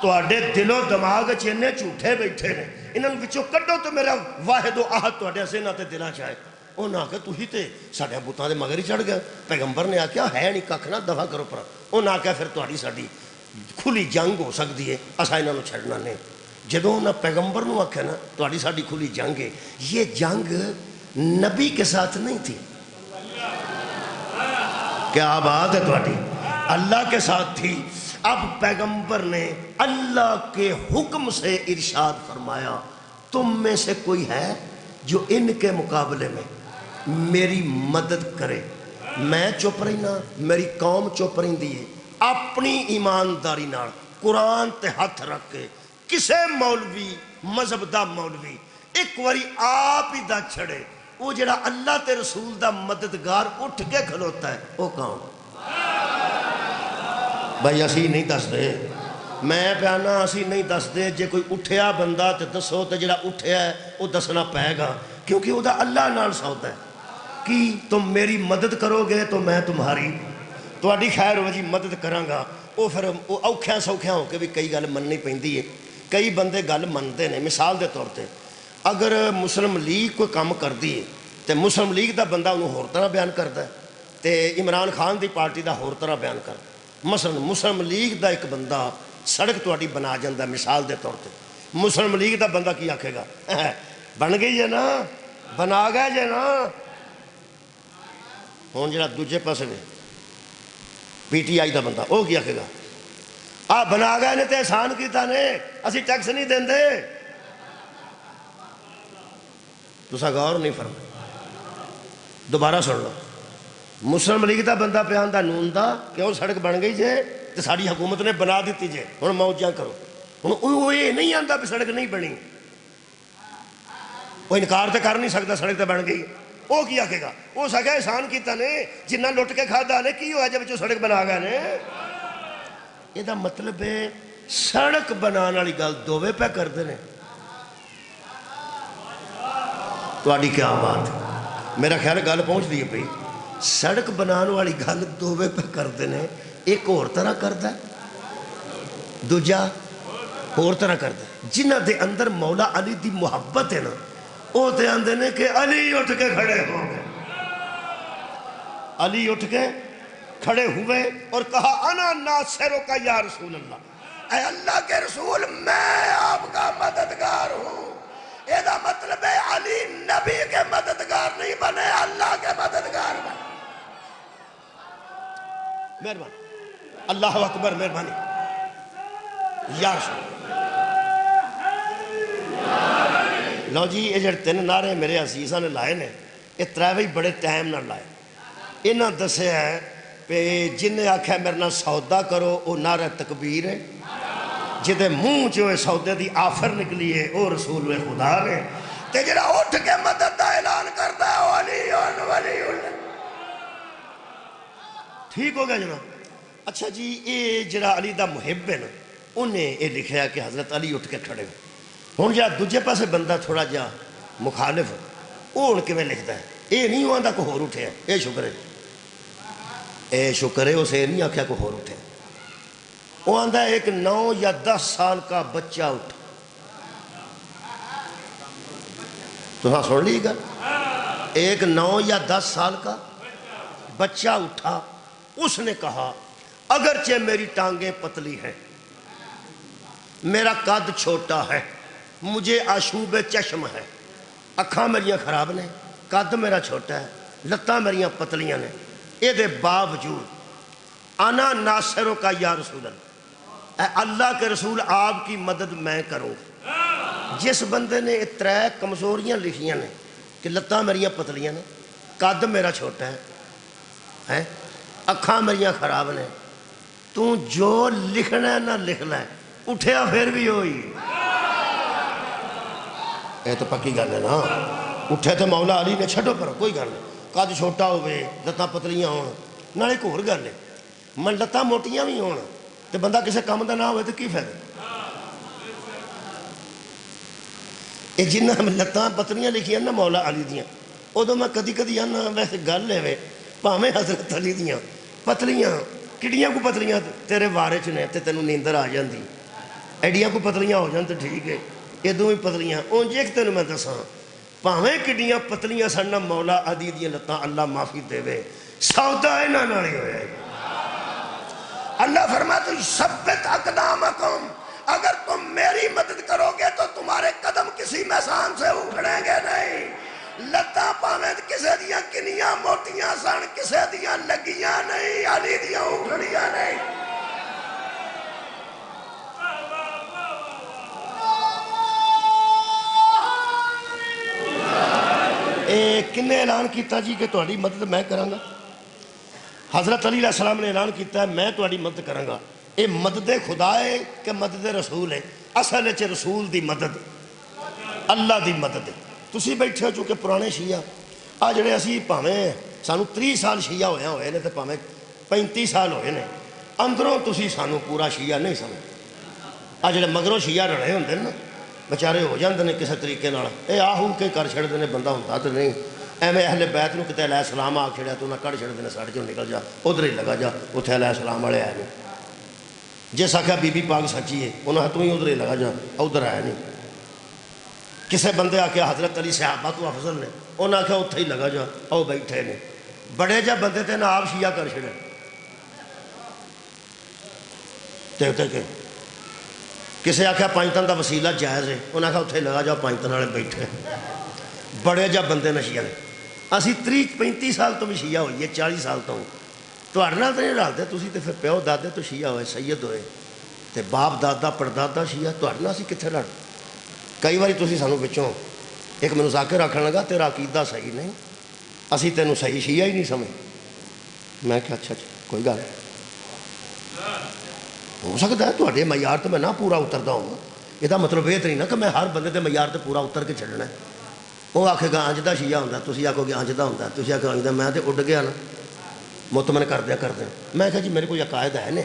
تو آڈے دل و دماغ اینے جھوٹے بیٹھے نے، انہوں وچوں کڈو تو میرا واحد و احد تو آڈے سے نہ تے دلہ چاہے۔ انہوں نے کہا تو ہی تے ساڑھے بوتاں دے مگر ہی چڑھ گئے، پیغمبر نے آکھیا ہے نہیں ککھ نہ دفع کرو پر۔ انہوں نے کہا پھر تہاڈی ساڈی کھلی جنگ ہو سکتی ہے، اساں انہاں نوں چھڑنا نہیں۔ جدوں انہاں پیغمبر نوں آکھیا نا تہاڈی ساڈی کھلی جنگ ہے، یہ جنگ نبی کے ساتھ نہیں تھی، کیا بات ہے تہاڈی، اللہ کے ساتھ تھی۔ اب پیغمبر نے اللہ کے حکم سے ارشاد فرمایا تم میں سے کوئی ہے جو ان کے مقابلے میں میری مدد کرے؟ میں چپ رہی نا، میری قوم چپ رہی دیئے، اپنی ایمانداری نال قرآن تے ہاتھ رکھ کے کسے مولوی مذہب دا مولوی ایک واری آپ ہی دا چھڑے، وہ جڑا اللہ تے رسول دا مددگار اٹھ کے کھلوتا ہے وہ کون؟ بھائی اسی نہیں دس دے، میں پیانا اسی نہیں دس دے، جے کوئی اٹھیا بندہ تے دسو تے جڑا اٹھیا ہے وہ دسنا پائے گا، کیونکہ وہ دا اللہ نال سودا ہے کہ تم میری مدد کرو گے تو میں تمہاری تہاڈی خیر ہو جی مدد کراں گا۔ وہ پھر وہ اوکھیاں سوکھیاں ہو کے بھی کئی گل مننی پیندی ہے، کئی بندے گل منتے ہیں۔ مثال دے طور تے اگر مسلم لیگ کوئی کام کردی ہے تو مسلم لیگ دا بندہ انہوں ہور طرح بیان کرتا ہے تے عمران خان دی پارٹی دا ہور طرح بیان کرتا ہے۔ مثلا مسلم لیگ دا ایک بندہ سڑک تہاڈی بنا جاندا ہے، مثال دے طور تے مسلم لیگ دا بندہ کی آکھے گا بن گئی ہے نا، بنا گئے جے نا۔ ہوں جڑا دوجے پاسے نے پی ٹی آئی دا بندہ وہ کی آکھے گا آ بنا گئے نے تے احسان کیتا نے، اسی ٹیکس نہیں دین دے۔ تسا غور نہیں فرمایا، دوبارہ سن لو، مسلم لیگ دا بندہ پہ آندا نون دا کہ وہ سڑک بن گئی جے تے ساری حکومت نے بنا دیتی جے، ہن موجاں کرو۔ ہن وہ یہ نہیں آندا بھی سڑک نہیں بنی، وہ انکار تے کر نہیں سکتا سڑک تے بن گئی، وہ کی آکھے گا وہ سکا احسان کیتا نے، جنہ لٹ کے کھادا نے کی ہوا جب جو سڑک بنا گئے نے۔ یہ دا مطلب ہے سڑک بنانے والی گل دووے پہ کردے نے۔ تہاڈی کیا بات ہے، میرا خیال گل پہنچ دی ہے بھئی، سڑک بنانے والی گل دووے پہ کردے نے، ایک اور طرح کردا ہے دوجا اور طرح کردا ہے۔ جنہ دے اندر مولا علی دی محبت ہے نا وہ تے آندے نے کہ علی اٹھ کے کھڑے ہو گئے، علی اٹھ کے کھڑے ہوئے اور کہا انا ناصرو کا یا رسول اللہ، اے اللہ کے رسول میں آپ کا مددگار ہوں۔ یہ دا مطلب ہے علی نبی کے مددگار نہیں بنے، اللہ کے مددگار بنے۔ مہربانی، اللہ اکبر، مہربانی یا رسول۔ لو جی یہ جڑے تین نعرے میرے عزیزاں نے لائے نے یہ تریوے بڑے ٹائم نہ لائے۔ انہاں دسے ہے پہ جن نے آکھا میرے نہ سودا کرو وہ نعرہ تکبیر ہے، جدے منہ جو سودے دی آفر نکلی ہے وہ رسول خدا نے، تے جڑا اٹھ کے مدد دا اعلان کرتا ہے وہ علی ولی اللہ۔ ٹھیک ہو گیا جناب؟ اچھا جی یہ جڑا علی دا محب ہے نا انہیں یہ لکھا کہ حضرت علی اٹھ کے کھڑے ہو۔ ہوں جا دوجے پاسے بندہ تھوڑا جا مخالف وہ ہوں کیویں لکھتا ہے، یہ نہیں وہ آندا کوئی ہور اٹھیا، یہ شکر ہے، اے شکر ہے اسے نہیں آکھیا کوئی ہور اٹھیا۔ وہ آندا ایک 9 یا 10 سال کا بچہ اٹھا، تو ہاں سن لی گا، ایک 9 یا 10 سال کا بچہ اٹھا، اس نے کہا اگرچہ میری ٹانگیں پتلی ہیں، میرا قد چھوٹا ہے، مجھے آشوب چشم ہے، اکھاں میریاں خراب نے، قد میرا چھوٹا ہے، لتاں میریاں پتلیاں نے، اے دے باوجود انا ناصروں کا یا رسول اللہ، اے اللہ کے رسول آپ کی مدد میں کروں۔ جس بندے نے 3 کمزوریاں لکھیاں نے کہ لتاں میریاں پتلیاں نے، قد میرا چھوٹا ہے، اکھاں میریاں خراب نے، تو جو لکھنا ہے نہ لکھنا ہے، اٹھیا پھر بھی ہوئی۔ یہ تو پکی گل ہے نا، اٹھے تو مولا علی نے چھڑو پر کوئی گل نہیں، قد چھوٹا ہوئے لتاں پتلیاں ہون، نہ ایک اور گل ہے من لتاں موٹیاں بھی ہون تو بندہ کسے کام دا نہ ہوئے تو کی فائدہ۔ یہ جنہ لتاں پتلیاں لکھیاں نا مولا علی دیاں، ادو میں کدی کدی آنا ویسے گل لے پاویں حضرت علی دیاں پتلیاں کڑیاں کو پتلیاں تیرے وارے چ نے تے تینوں نیندر آ جاندی، ایڈیاں کو پتلیاں ہو جان تو ٹھیک ہے، ادوں بھی پتلیاں اونج ایک تینوں میں دساں پاویں کڈیاں پتلیاں سن مولا علی دیاں لتاں اللہ معافی دے وے سودا انہاں نال ہی ہویا ہے۔ اللہ فرماتا ہے ثبت اقدامکم، اگر تم میری مدد کرو گے تو تمہارے قدم کسی میدان سے اکھڑیں گے نہیں۔ لتاں پاویں کسے دیاں کنیاں موٹیاں سن، کسے دیاں لگیاں نہیں، علی دیاں اکھڑیاں نہیں۔ کنے اعلان کیتا جی کہ تہاڈی مدد میں کراں گا؟ حضرت علی علیہ السلام نے اعلان کیتا ہے میں تہاڈی مدد کراں گا۔ یہ مدد خدا ہے کہ مدد رسول ہے؟ اصل ہے رسول دی مدد، اللہ دی مدد ہے۔ تسی بیٹھے ہو چونکہ پرانے شیعہ آ جڑے اسی پاویں سانو 30 سال شیعہ ہویا ہوئے نے تے پاویں 35 سال ہوئے نے، اندروں تسی سانو پورا شیعہ نہیں سمجھ. آ جڑے مگروں شیعہ رڑے ہوندے نا بیچارے ہو جاندے نے کسی طریقے نال اے آہو کے کر چھڑدے نے بندہ ہوندا تے نہیں. ایویں اہل بیت نو کتے علیہ السلام آ چھڑیا تو انہاں کڑ چھڑدے نے ساڈے چوں نکل جا ادھر ہی لگا جا اتھے علیہ السلام والے آئے نہیں. جس آکھیا بی بی پاک سچی ہے انہاں تو ہی ادھر ہی لگا جا ادھر آیا نہیں. کسے بندے آکھیا حضرت علی صحابہ تو افضل نے انہاں آکھیا اتھے ہی لگا جا او بیٹھے نے. بڑے جا بندے تے نہ آپ شیعہ کر چھڑے تے کہ کسے آکھیا پانچتن دا وسیلہ جائز ہے انہاں آکھیا اتھے لگا جا پانچتن والے بیٹھے. بڑے جا بندے نے شیعہ نے. اسی 30-35 سال تو بھی شیعہ ہوئی ہے 40 سال تو تہاڈے نال تے نہیں رلدے. تسی تے پھر پیو دادے تو شیعہ ہوئے سید ہوئے تے باپ دادا پردادا شیعہ تہاڈے نال اسی کتھے لڑ. کئی باری تسی سانو وچوں ایک مینوں ذاکر آکھن لگا تیرا عقیدہ صحیح نہیں اسی تینوں صحیح شیعہ ہی نہیں سمجھ. میں کہا اچھا کوئی گل ہو سکتا ہے تہاڈے معیار تو میں نہ پورا اتردا ہوں. یہ مطلب یہ تو نہیں نا کہ میں ہر بندے دے معیار تے پورا اتر کے چھڈنا ہے. وہ آکھے گا انج دا شیعہ ہوندا تسی آکھو گے انج دا ہوندا تسی آکھو انج دا. میں تے اڈ گیا نا مطمئن کردیا میں کہا جی میرے کوئی عقائد ہے نے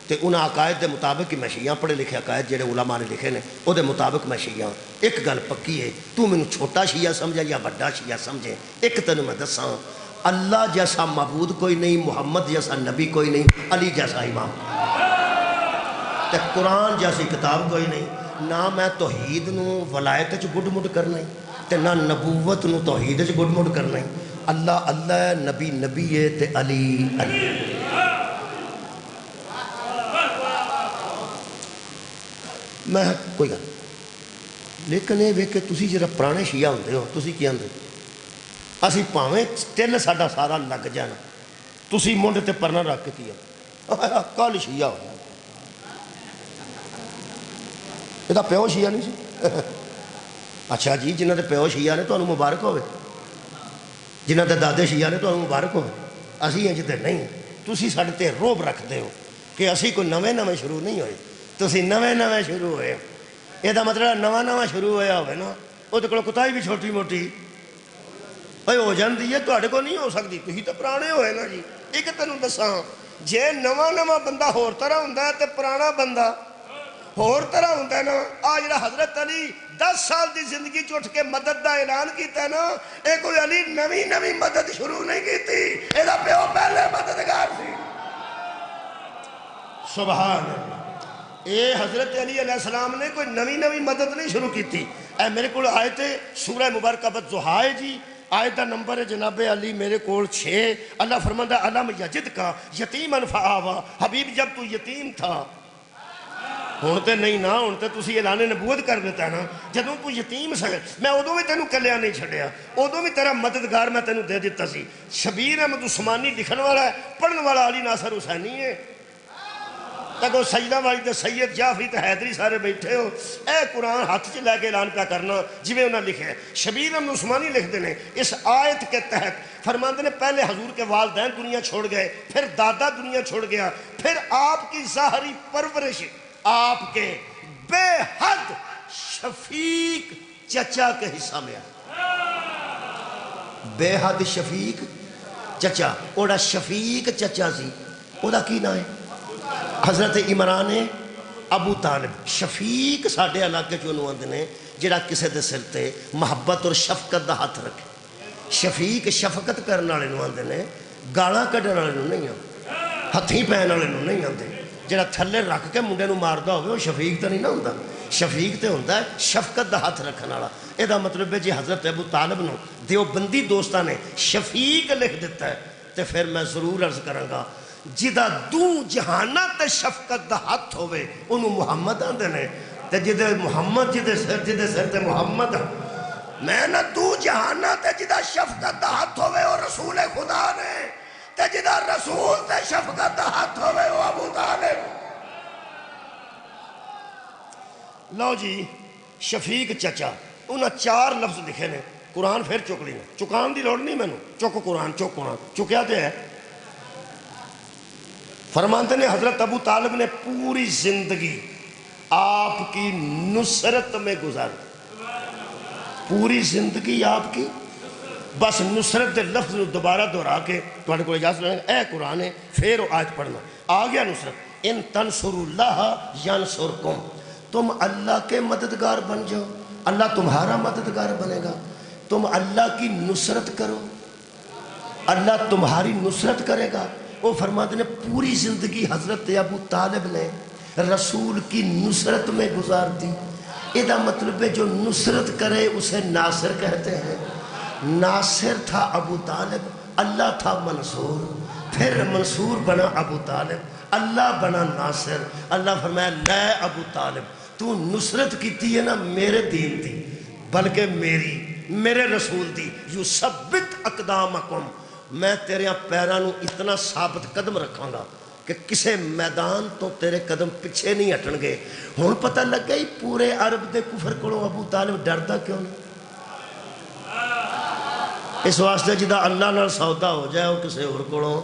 تے انہاں عقائد دے مطابق ہی میں شیعہ پڑھے لکھے عقائد جڑے علماء نے لکھے نے او دے مطابق میں شیعہ. ایک گل پکی ہے تو مینوں چھوٹا شیعہ سمجھے یا بڑا شیعہ سمجھے ایک تینوں میں دساں اللہ جیسا معبود کوئی نہیں محمد جیسا نبی کوئی نہیں علی جیسا امام تے قرآن جیسی کتاب کوئی نہیں. نہ میں توحید نو ولایت چ گڈ مڈ کرنا تے نہ نبوت نو توحید چ گڈ مڈ کرنا. اللہ اللہ ہے نبی نبی ہے تے علی علی. میں کوئی گل لیکن یہ ویکھ کے تسی جڑا پرانے شیعہ ہوندے ہو تسی کی آندے اسی پاویں تل ساڈا سارا لگ جانا تسی منڈ تے پرنا رکھ کے کیا کل شیعہ ہو یہ پیو شیعہ نہیں سی. اچھا جی جنہاں دے پیو شیعہ نے تانوں مبارک ہوئے جنہاں دے دادے شیعہ نے تانوں مبارک ہوئے. اسی انج تے نہیں تسی ساڈے تے روب رکھدے ہو کہ اسی کوئی نویں شروع نہیں ہوئے تسی نویں شروع ہوئے. یہ مطلب نواں شروع ہویا ہوئے نا وہ تو کوتاہی بھی چھوٹی موٹی بھائی ہو جاندی ہے تہاڈے کو نہیں ہو سکتی تسی تو پرانے ہوئے نا جی. ایک تینوں دساں جے نواں بندہ ہور طرح ہوندا ہے تے پرانا بندہ ہور طرح ہوندا ہے نا. آ جڑا حضرت علی 10 سال دی زندگی اٹھ کے مدد دا اعلان کیتا ہے نا اے کوئی علی نویں مدد شروع نہیں کیتی اے دا پیو پہلے مددگار سی. سبحان اللہ. اے حضرت علی علیہ السلام نے کوئی نویں مدد نہیں شروع کیتی. اے میرے کو آیت سورہ مبارکہ بضحیٰ ہے جی آیت دا نمبر ہے جناب علی میرے کول 6. اللہ فرماندا علم یجد کا یتیمن فآوا. حبیب جب تو یتیم تھا ہوں تو نہیں نا ہوں تو تسی اعلان نبوت کر دیتا نا جدوں تو یتیم سا میں ادوں بھی تینوں کلیا نہیں چھڈیا ادوں بھی تیرا مددگار میں تینوں دے دیتا سی. شبیر احمد عثمانی لکھن والا ہے پڑھن والا علی ناصر حسینی ہے. تکو سجدہ والی تے سید جعفری تے حیدری سارے بیٹھے ہو اے قرآن ہاتھ چ لے کے اعلان پہ کرنا جویں انہاں لکھے ہے. شبیر احمد عثمانی لکھتے ہیں اس آیت کے تحت فرماندے نے پہلے حضور کے والدین دنیا چھوڑ گئے پھر دادا دنیا چھوڑ گیا پھر آپ کی ظاہری پرورش آپ کے بے حد شفیق چچا کے حصہ میں بے حد شفیق چچا اوڑا شفیق چچا سی اوڑا کی نام ہے حضرت عمران ابو طالب. شفیق ساڈے علاقے چوں آندے نے جڑا کسے دے سر تے محبت اور شفقت دا ہاتھ رکھے. شفیق شفقت کرن والے نوں آندے نے گالاں کڈن والے نوں نہیں آندے ہتھیں پین والے نوں نہیں آندے. جڑا تھلے رکھ کے منڈے نوں ماردا ہوئے وہ شفیق تے نہیں نہ ہوندا. شفیق تے ہوندا ہے شفقت دا ہاتھ رکھن والا. اے دا مطلب ہے جی حضرت ابو طالب نوں دیوبندی دوستاں نے شفیق لکھ دیتا ہے تے پھر میں ضرور عرض کراں گا جدا دو جہاناں تے شفقت دا ہاتھ ہوئے انہوں محمد آندے نے تے جدے محمد جدے سر تے محمد میں نہ دو جہاناں تے جدا شفقت دا ہاتھ ہوئے اور رسول خدا نے تے جدا رسول تے شفقت دا ہاتھ ہوئے وہ ابو طالب. لو جی شفیق چچا انہاں 4 لفظ لکھے نے قرآن پھر چک لینا چکان دی لوڑ نہیں میں چک قرآن چک قرآن چکیا تے ہے. فرماندے نے حضرت ابو طالب نے پوری زندگی آپ کی نصرت میں گزار پوری زندگی آپ کی بس نصرت دے لفظ نو دوبارہ دہرا کے تواڈے کول اجازت لیں اے قرآن ہے پھر وہ آیت پڑھنا آ گیا نصرت ان تنصروا اللہ ینصرکم تم اللہ کے مددگار بن جاؤ اللہ تمہارا مددگار بنے گا تم اللہ کی نصرت کرو اللہ تمہاری نصرت کرے گا وہ فرماتے ہیں پوری زندگی حضرت ابو طالب نے رسول کی نصرت میں گزار دی یہ مطلب ہے جو نصرت کرے اسے ناصر کہتے ہیں ناصر تھا ابو طالب اللہ تھا منصور پھر منصور بنا ابو طالب اللہ بنا ناصر اللہ فرمایا لے ابو طالب تو نصرت کی ہے نا میرے دین دی بلکہ میرے رسول دی یثبت اقدامکم میں تیرے پیرانو اتنا ثابت قدم رکھاں گا کہ کسے میدان تو تیرے قدم پیچھے نہیں ہٹن گے ہن پتہ لگ گئی پورے عرب دے کفر کولوں ابو طالب ڈردا کیوں نہیں اس واسطے جدا اللہ نال سودا ہو جائے وہ کسے اور کولوں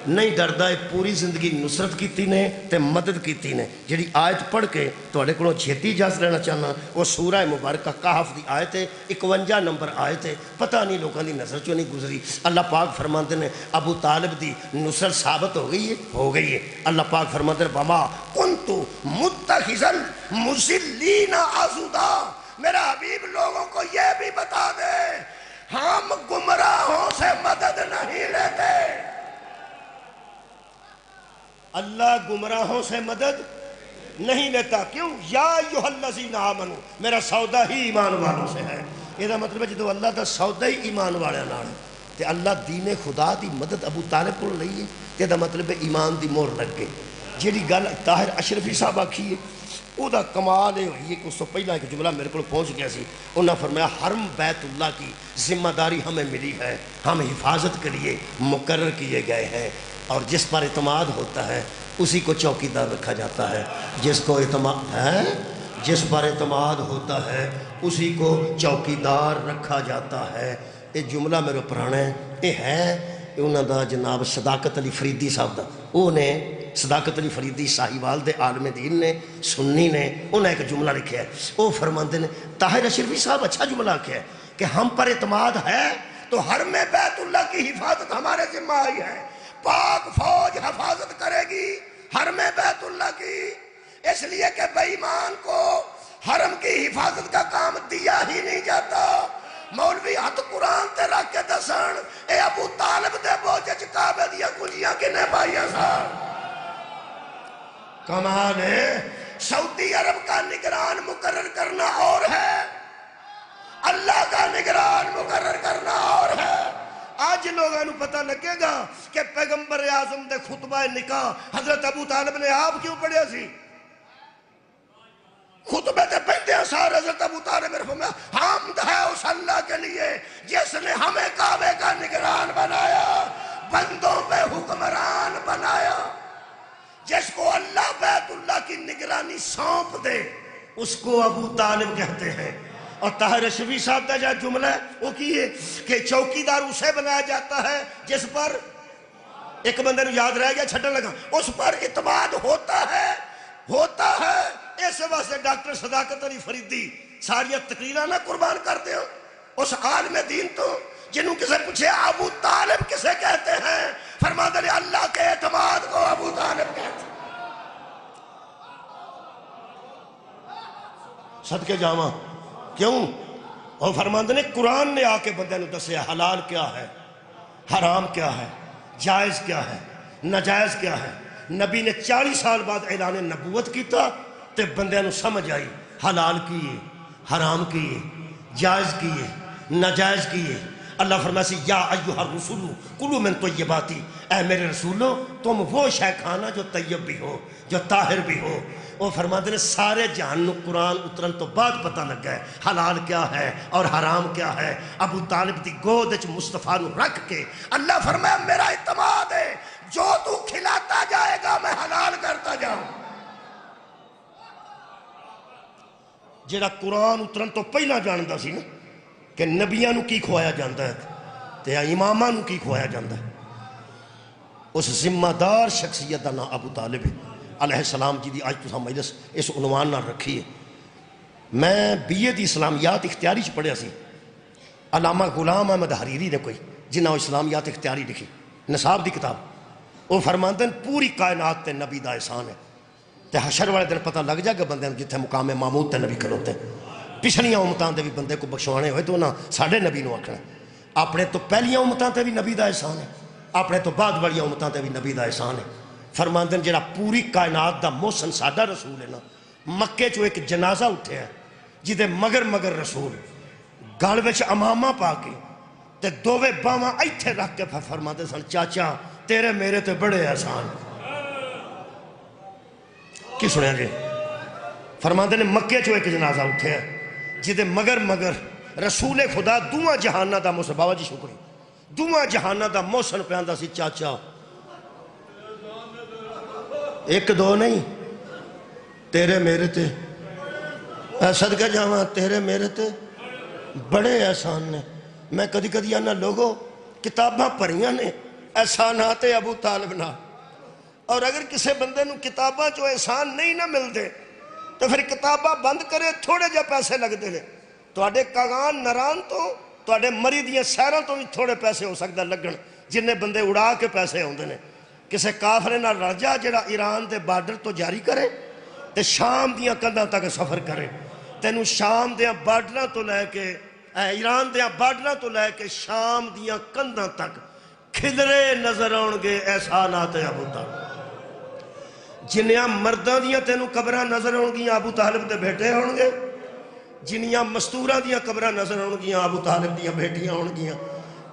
نہیں ڈردا ہے پوری زندگی نصرت کیتی نے تے مدد کیتی نے جڑی آیت پڑھ کے تواڈے کولوں چھیتی اجازت لینا چاہنا وہ سورہ مبارکہ کہف دی آیت ہے 51 نمبر آیت ہے پتہ نہیں لوگوں دی نظر چوں نہیں گزری اللہ پاک فرماتے ہیں ابو طالب دی نصرت ثابت ہو گئی ہے اللہ پاک فرماتے ہیں وما کنت متخذا المضلین عضدا میرا حبیب لوگوں کو یہ بھی بتا دے ہم گمراہوں سے مدد نہیں لیتے اللہ گمراہوں سے مدد نہیں لیتا کیوں یا ایھا الذین آمنو میرا سودا ہی ایمان والوں سے ہے یہ مطلب ہے جدو اللہ دا سودا ہی ایمان والے نال تے اللہ دین خدا دی مدد ابو طالب کو لئیے تے دا مطلب ہے ایمان دی مہر لگ گئی جیڑی گل طاہر اشرفی صاحب آکھی ہے او دا کمال ہے ہوئی کہ اس تو پہلا ایک جملہ میرے کو پہنچ گیا سی انہوں نے فرمایا حرم بیت اللہ کی ذمہ داری ہمیں ملی ہے ہم حفاظت کے لیے مقرر کیے گئے ہیں اور جس پر اعتماد ہوتا ہے اسی کو چوکیدار رکھا جاتا ہے جس کو اعتماد ہے جس پر اعتماد ہوتا ہے اسی کو چوکیدار رکھا جاتا ہے یہ جملہ میرے پرانا ہے یہ ہے انہوں دا جناب صداقت علی فریدی صاحب دا وہ نے صداقت علی فریدی ساہیوال دے عالم دین نے سنی نے انہیں ایک جملہ لکھا ہے وہ فرماندے نے طاہر اشرفی صاحب اچھا جملہ کیا ہے کہ ہم پر اعتماد ہے تو حرم بیت اللہ کی حفاظت ہمارے ذمہ آئی ہے پاک فوج حفاظت کرے گی حرم بیت اللہ کی اس لیے کہ بے ایمان کو حرم کی حفاظت کا کام دیا ہی نہیں جاتا مولوی ہاتھ قرآن تے رکھ کے دسن اے ابو طالب دے بوجھ چ کعبے دیا کنجیاں کنے پائیاں سن کمال ہے سعودی عرب کا نگران مقرر کرنا اور ہے اللہ کا نگران مقرر کرنا اور ہے آج لوگوں نے پتہ لگے گا کہ پیغمبر اعظم دے خطبہ نکاح حضرت ابو طالب نے آپ کیوں پڑھیا سی خطبے تے پہنتے ہیں سارے حضرت ابو طالب نے فرمایا حمد ہے اس اللہ کے لیے جس نے ہمیں کعبے کا نگران بنایا بندوں پہ حکمران بنایا جس کو اللہ بیت اللہ کی نگرانی سونپ دے اس کو ابو طالب کہتے ہیں اور طاہر اشرفی صاحب کا جو جملہ ہے وہ کی ہے کہ چوکیدار اسے بنایا جاتا ہے جس پر ایک بندے نے یاد رہ گیا چھٹن لگا اس پر اعتماد ہوتا ہے اس واسطے ڈاکٹر صداقت علی فریدی ساری تقریرہ نہ قربان کرتے ہو اس عالم دین تو جنہوں کسے پوچھے ابو طالب کسے کہتے ہیں فرماتے ہیں اللہ کے اعتماد کو ابو طالب کہتے ہیں صدقے جامع کیوں اور فرماندے نے قرآن نے آ کے بندے نے دسیا حلال کیا ہے حرام کیا ہے جائز کیا ہے ناجائز کیا ہے نبی نے 40 سال بعد اعلان نبوت کیتا تے بندے نے سمجھ آئی حلال کیے حرام کیے جائز کیے ناجائز کیے اللہ فرماسی یا ایھا الرسول کلوا من طیباتی اے میرے رسولو تم وہ شے کھانا جو طیب بھی ہو جو طاہر بھی ہو وہ فرماتے ہیں سارے جہان نو قرآن اترن تو بعد پتہ لگ گئے حلال کیا ہے اور حرام کیا ہے ابو طالب دی گود وچ مصطفیٰ نو رکھ کے اللہ فرمایا میرا اعتماد ہے جو تو کھلاتا جائے گا میں حلال کرتا جاؤں جیڑا قرآن اترن تو پہلا جاندا سی نا کہ نبیاں نو کی کھوایا جاندا ہے تے اماماں نو کی کھوایا جاندا ہے اس ذمہ دار شخصیت دا نام ابو طالب ہے علیہ السلام جی دی آج تو ہم مجلس اس عنوان نہ رکھی ہے میں بی اے دی اسلامیات اختیاری چ پڑھیا سی علامہ غلام احمد حریری نے کوئی جنہاں اسلامیات اختیاری لکھی نصاب دی کتاب، وہ فرماندے ہیں پوری کائنات تے نبی دا احسان ہے، تے حشر والے دن پتہ لگ جائے گا بندے جتھے مقام محمود تے نبی کھلوتے پچھلیاں امتاں دے بھی بندے کو بخشوانے ہوئے تو انہاں ساڈے نبی نو آکھنا اپنے تو پہلیاں امتاں تے بھی نبی دا احسان ہے، اپنے تو بعد والی امتاں تے بھی نبی دا احسان ہے۔ فرماندے ہیں جڑا پوری کائنات دا محسن ساڈا رسول ہے نا، مکے چو ایک جنازہ اٹھیا ہے جدے مگر رسول گل وچ امامہ پا کے تے دووے باواں ایتھے رکھ کے فرماندے سن چاچا تیرے میرے تے بڑے احسان۔ کی سنیا جی؟ فرماندے نے مکے چو ایک جنازہ اٹھیا ہے جدے مگر رسول خدا دوواں جہانہ دا محسن، بابا جی شکری، دوواں جہانہ دا محسن پیاندا سی چاچا ایک دو نہیں تیرے میرے تے صدقہ جاواں تیرے میرے تے بڑے احسان نے۔ میں کدی آنا لوگوں کتاباں پڑھیاں نے احسانات ابو طالب نہ، اور اگر کسے بندے نو کتاباں جو احسان نہیں نہ مل دے تو پھر کتاباں بند کرے تھوڑے جا پیسے لگ دے لے توڑے کاغان نران تو توڑے مری دیاں سیران تو بھی تھوڑے پیسے ہو سکتا لگن جنہیں بندے اڑا کے پیسے ہوندے نے۔ کسے کافرے نہ رجا جڑا ایران دے بارڈر تو جاری کرے تے شام دیاں کندھاں تک سفر کرے، تینوں شام دیاں بارڈراں تو لے کے ایران دیاں بارڈراں تو لے کے شام دیاں کندھاں تک کھدرے نظر آنگے احسانات ابو طالب۔ جنیاں مرداں دیاں تینوں قبراں نظر آنگیاں ابو طالب دے بیٹے ہونگے، جنیاں مستوراں دیاں قبراں نظر آنگیاں ابو طالب دیاں بیٹیاں ہونگیاں۔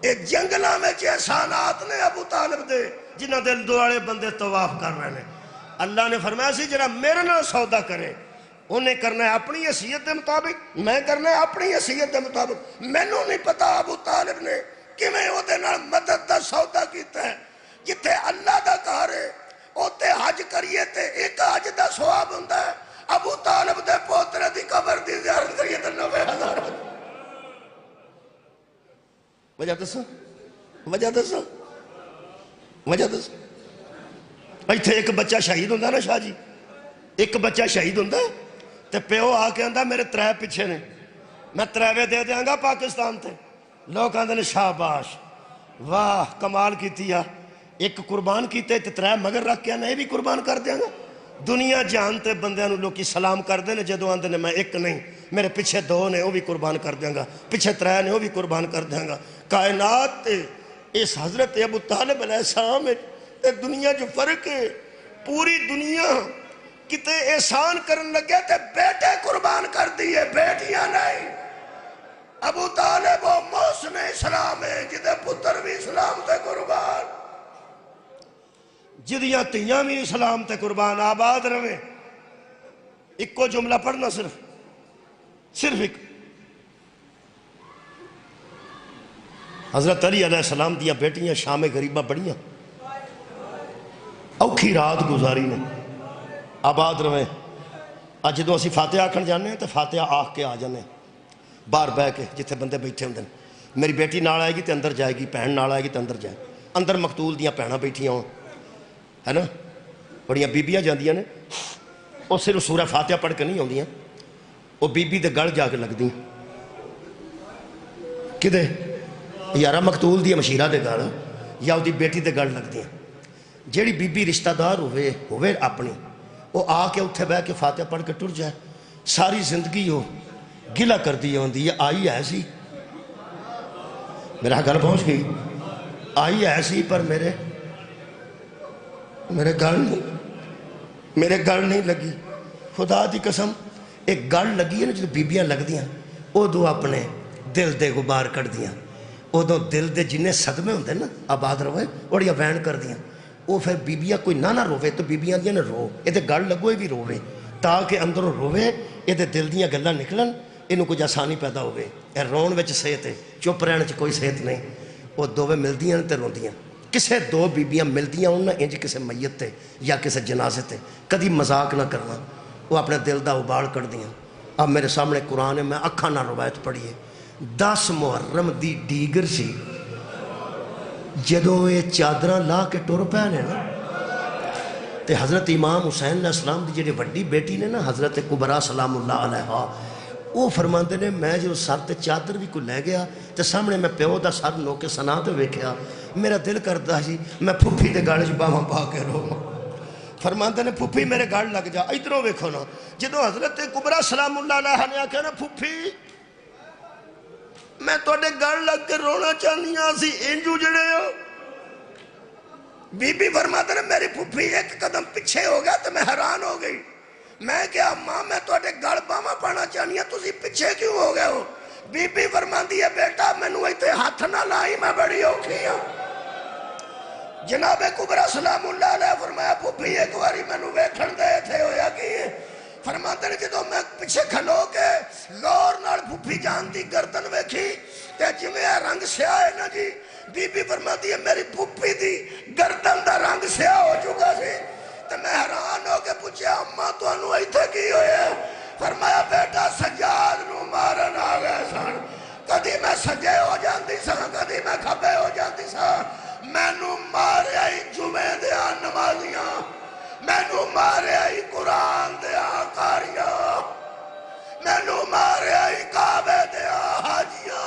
اے جنگلاں میں احسانات نے ابو طالب دے جنہاں دل دوارے بندے طواف کر رہے ہیں۔ اللہ نے فرمایا سی جڑا میرے نال سودا کرے انہیں کرنا ہے اپنی حیثیت دے مطابق، میں کرنا ہے اپنی حیثیت دے مطابق۔ مینوں نہیں پتا ابو طالب نے کیویں او دے نال مدد دا سودا کیتا ہے۔ جتھے اللہ دا گھر ہے اوتے حج کریے تے ایک حج دا ثواب ہوندا ہے، ابو طالب دے پوترے دی قبر دی زیارت کریے تے 90,000۔ وجہ دسو ایتھے ایک بچہ شہید ہوندہ نا شاہ جی، ایک بچہ شہید ہوندہ تے پیو آ کے آندہ میرے 3 پیچھے نے، میں 3 دے دیاں گا پاکستان تے۔ لوگ آندہ نے شاباش واہ کمال کیتی ہے، ایک قربان کیتے تے 3 مگر رکھ کے آنے بھی قربان کر دیاں گا۔ دنیا جانتے بندیاں نو لوکی سلام کر دینے جدو آندے نے میں ایک نہیں میرے پیچھے 2 نے وہ بھی قربان کر دیاں گا، پیچھے 3 نے وہ بھی قربان کر دیاں گا۔ کائنات تے اس حضرت ابو طالب علیہ السلام تے دنیا جو فرق ہے، پوری دنیا کتے احسان کرن لگے تے بیٹے قربان کر دیئے بیٹیاں نہیں۔ ابو طالب و محسن اسلام ہے جدے پتر بھی اسلام تے قربان، جدیاں تیاں بھی اسلام تے قربان آباد روے۔ ایک کو جملہ پڑھنا صرف ایک حضرت علی علیہ السلام دیاں بیٹیاں شام غریبہ بڑیاں اوکھی رات گزاری نے آباد روے۔ آج جدو اسی فاتحہ آکھن جانے ہیں تو فاتحہ آکھ کے آ جانے ہیں باہر بہ کے جتھے بندے بیٹھے ہوندے ہیں۔ میری بیٹی نال آئے گی تے اندر جائے گی، بہن نال آئے گی تے اندر جائے، اندر مقتول دیاں بہناں بیٹھیاں ہوں ہے نا، بڑیاں بیبیاں جاندیاں نے، وہ صرف سورہ فاتحہ پڑھ کے نہیں ہوندیاں، وہ بیبی دے گل جا کے لگ دیں کدے یارہ مقتول دی مشیرہ دے گل یا وہ دی بیٹی دے گل لگ دیں۔ جیڑی بیبی رشتہ دار ہوئے اپنی وہ آ کے اتھے بہ کے فاتحہ پڑھ کے ٹر جائے، ساری زندگی ہو گلہ کر دی ہوندی یہ آئی ایسی، میرا گھر پہنچ گئی، آئی ایسی پر میرے گل نہیں لگی۔ خدا دی قسم ایک گل لگی ہے نا جو بیبیاں لگ دیاں او دو اپنے دل دے غبار کر دیاں، او دو دل دے جنہیں صدمے ہوندے نا آباد روے اوڑیاں وین کر دیاں، وہ پھر بیبیاں کوئی نہ روے تو بیبیاں دیاں نے رو یہ دے گل لگو بھی روے تاکہ اندروں روے یہ دے دل دیاں گلاں نکلن انہوں کچھ آسانی پیدا ہوئے۔ اے رون وچ صحت ہے، چپ رہنے چ کوئی صحت نہیں، وہ دوویں ملدیاں تے روندیاں۔ کسے 2 بیبیاں ملدیاں ہوں نا انج کسے میت تے یا کسے جنازے تے کدی مذاق نہ کرنا، وہ اپنے دل دا ابال کر دیاں۔ اب میرے سامنے قرآن ہے، میں اکھاں نہ روایت پڑھیے 10 محرم دی دیگر سی جدوں یہ چادراں لا کے ٹر پے نے نا تے حضرت امام حسین علیہ السلام دی جڑی وڈی بیٹی نے نا حضرت کبرا سلام اللہ علیہ وہ فرماندے نے میں جو سر تے چادر بھی کو لے گیا تے سامنے میں پیو دا سر نو کے سنا تے ویکھیا میرا دل کردا سی میں پھپھی دے گل وچ باواں پا کے رواں فرماندے نے پھپھی میرے گل لگ جا ادھروں ویکھو نا جدوں حضرت کبریٰ سلام اللہ علیہ نے آکھیا نا پھپھی میں تواڈے گل لگ کے رونا چاہنی ہاں سی انج اجڑے ہو بی بی فرماندے نے میری پھپھی ایک قدم پیچھے ہو گیا تو میں حیران ہو گئی میں کیا ماں میں تواڈے گل باواں پانا چاہنی ہاں تسی پیچھے کیوں ہو گئے ہو بی بی فرماندی ہے بیٹا مینوں ایتھے ہاتھ نہ لائی میں بڑی اوکھی ہوں جناب کبریٰ سلام اللہ علیہ فرمایا پھپھی ایک واری مینوں ویکھن دے تھے ہویا کی فرماندے نے جدوں میں پیچھے کھلو کے غور نال پھپھی جان دی گردن ویکھی تے جویں رنگ سیاہ ہے نا جی بی بی فرماتی ہے میری پھپھی دی گردن دا رنگ سیاہ ہو چکا سی تے میں حیران ہو کے پوچھیا اماں تانوں ایتھے کی ہویا فرمایا بیٹا سجاد نو مارن آ گئے سن کدی میں سجے ہو جاندی سا کدی میں کھبے ہو جاندی سا مینوں ماریا ہی جمعے دیا نمازیاں مینوں ماریا ہی قرآن دیا قاریاں مینوں ماریا ہی کعبے دیا حاجیاں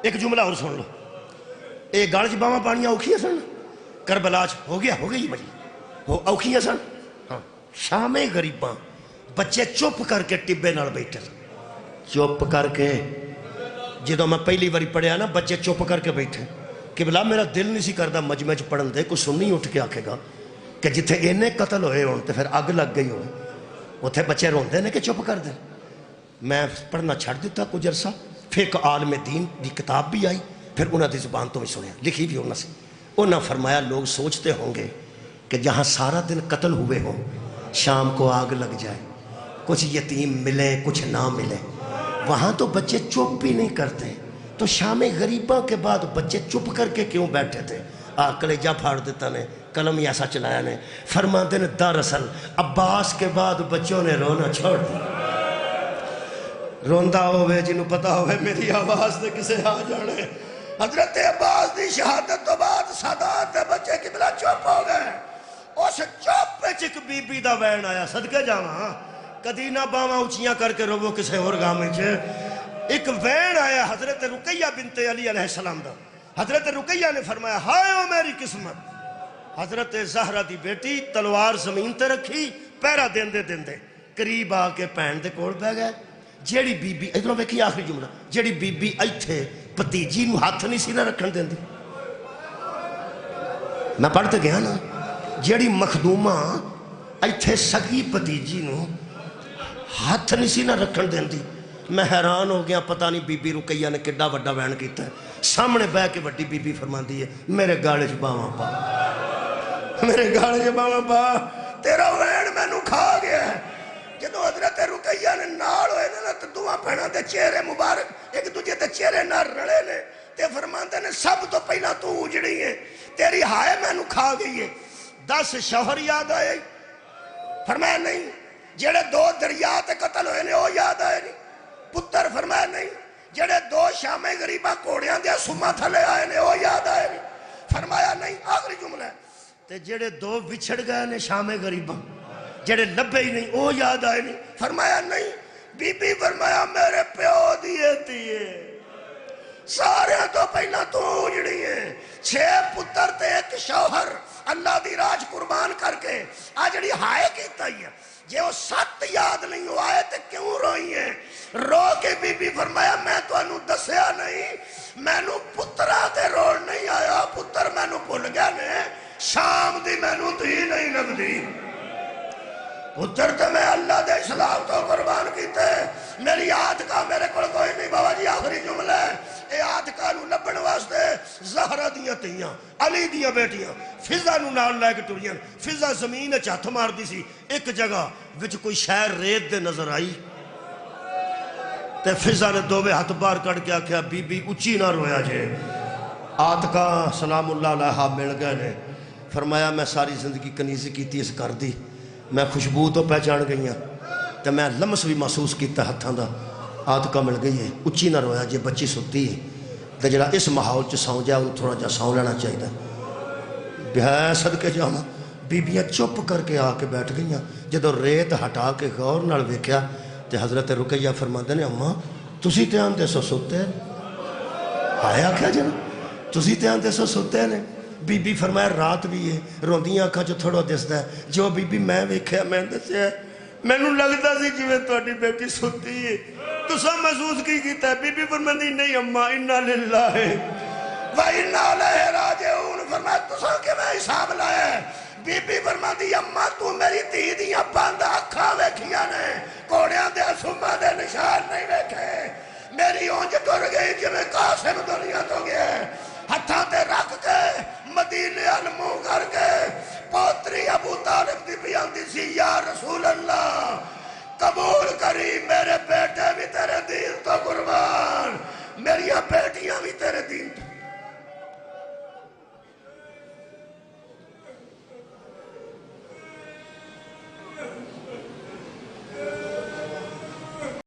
ایک جملہ اور سن لو ایک گال چ باواں پانیاں اوکھیاں سن کربلا چ ہو گئی مجھے وہ اوکھیاں سن ہاں شام غریباں بچے چپ کر کے ٹبے نال بیٹھے چپ کر کے جدوں میں پہلی باری پڑھیا نا بچے چپ کر کے بیٹھے قبلہ میرا دل نہیں سی کردا مجمع چ پڑھن دے کوئی سنی اٹھ کے آکھے گا کہ جتھے اینے قتل ہوئے ہون تے پھر اگ لگ گئی ہوئے اتھے بچے روندے نے کہ چپ کر دے میں پڑھنا چھڑ دیتا کچھ عرصہ پھر ایک عالم دین دی کتاب بھی آئی پھر انہاں دی زبان تو بھی سنیا لکھی بھی انہاں سے انہاں فرمایا لوگ سوچتے ہوں گے کہ جہاں سارا دن قتل ہوئے ہوں شام کو آگ لگ جائے کچھ یتیم ملے کچھ نہ ملے وہاں تو بچے چپ بھی نہیں کرتے تو شام غریبہ کے بعد بچے چپ کر کے کیوں بیٹھے تھے کلیجہ پھاڑ دیتا نے قلم ہی ایسا چلایا نے فرماتے نے دراصل عباس کے بعد بچوں نے رونا چھوڑ دیا روندا ہوئے جنہوں پتا ہوئے میری آواز دے کسے آ جانے حضرت عباس دی شہادت تو بعد سادات دے بچے قبلہ چپ ہو گئے اس چپ پہ چک بی بی دا وین آیا صدقے جاواں کدی نہ باواں اچھیاں کر کے روو کسے اور گامے چھے ایک وین آیا حضرت رقیہ بنت علی علیہ السلام دا حضرت رقیہ نے فرمایا ہائے او میری قسمت حضرت زہرہ دی بیٹی تلوار زمین تے رکھی پیرا دیندے دیندے قریب آ کے پہن دے کوڑ پہ گئے جیڑی بی بی ادھروں ویکھی آخری جملہ جیڑی بی بی ایتھے پتیجی نو ہاتھ نہیں سی نہ رکھن دیندی میں پڑھتے گیا نا جیڑی مخدومہ ایتھے سگی پتیجی نو ہاتھ نہیں سی نہ رکھن دیندی میں حیران ہو گیا پتہ نہیں بی بی رقیہ نے کڈا وڈا وین کیتا ہے سامنے بہ کے وڈی بی بی فرماندی ہے میرے گالے چ باواں پا میرے گالے چ باواں پا تیرا وین مینوں کھا گیا ہے جدوں حضرت رقیہ نے نال ہوئے نا تے دوواں بھیناں دے چہرے مبارک ایک دوجے تے چہرے نال رلے نے تے فرماندے نے سب تو پہلا تو اجڑی ہے تیری ہائے مینوں کھا گئی ہے 10 شوہر یاد آئے فرمایا نہیں جڑے 2 دریا تے قتل ہوئے نے وہ یاد آئے نہیں پتر فرمایا نہیں جڑے 2 شام غریبہ کوڑیاں دیا سما تھلے آئے نے وہ یاد آئے نہیں فرمایا نہیں آخری جملہ ہے تے جڑے 2 بچھڑ گئے نے شام غریبہ جڑے لبے ہی نہیں وہ یاد آئے نہیں فرمایا نہیں بی بی فرمایا میرے پیو دیئے تیئے سارے تو پہلا تو اجڑی ہیں 6 پتر تے 1 شوہر اللہ دی راج قربان کر کے آجڑی ہائے کیتا ہی ہے جے وہ 7 یاد نہیں ہو آئے تے کیوں روئی ہیں رو کے بی بی فرمایا میں تو انہوں دسیا نہیں میں نو پترہ تے روڑ نہیں آیا پتر میں نو بھول گیا نے شام دی میں نو تھی نہیں لگ دی پتر تے میں اللہ دے اسلام تو قربان کیتے میری یاد کا میرے کوئی نہیں بابا جی آخری جملہ ہے اے یاد کا نو لبن واسطے زہرہ دیاں تیاں علی دیاں بیٹیاں فضا نو نال لے کے ٹریاں فضا زمین ہاتھ مار دی سی ایک جگہ وچ کوئی شہر ریت دے نظر آئی تے فضا نے 2 ہاتھ بار کڑ کے آکھیا بی بی اچھی نہ رویا جے آتکا سلام اللہ علیہ مل گئے نے فرمایا میں ساری زندگی کنیزی کیتی اس کر دی میں خوشبو تو پہچان گئی ہوں تے میں لمس بھی محسوس کیتا ہتھاں دا آتکا مل گئی ہے اچھی نہ رویا جے بچی ستی ہے تے جڑا اس ماحول چ سو جائے ان تھوڑا جا سو لینا چاہیے بہا صدقے جاواں بیبیاں چپ کر کے آ کے بیٹھ گئیاں جدو ریت ہٹا کے غور نال ویکھیا تے حضرت رقیہ فرماندے نے اماں تسی تے آندے سو ستے آیا کیا جنا تسی تے آندے سو ستے نے بی بی فرمایا رات بھی ہے روندیاں اکھاں جو تھوڑا دسدا ہے جو بی بی میں ویکھیا میں دسیا ہے مینوں لگدا سی جویں تہاڈی بیٹی ستی ہے تساں محسوس کی کیتا ہے بی بی فرماندی نہیں اماں انا للہ وَإِنَّا عَلَيْهِ رَاجِعُونَ فرمایا تساں کہ میں حساب لایا ہے بی بی فرماندی اماں تو میری دھی دیاں بند اکھاں ویکھیاں نے کوڑیاں دے سما دے نشان نہیں ویکھے میری اونج ٹر گئی جویں قاسم دنیا تو گیا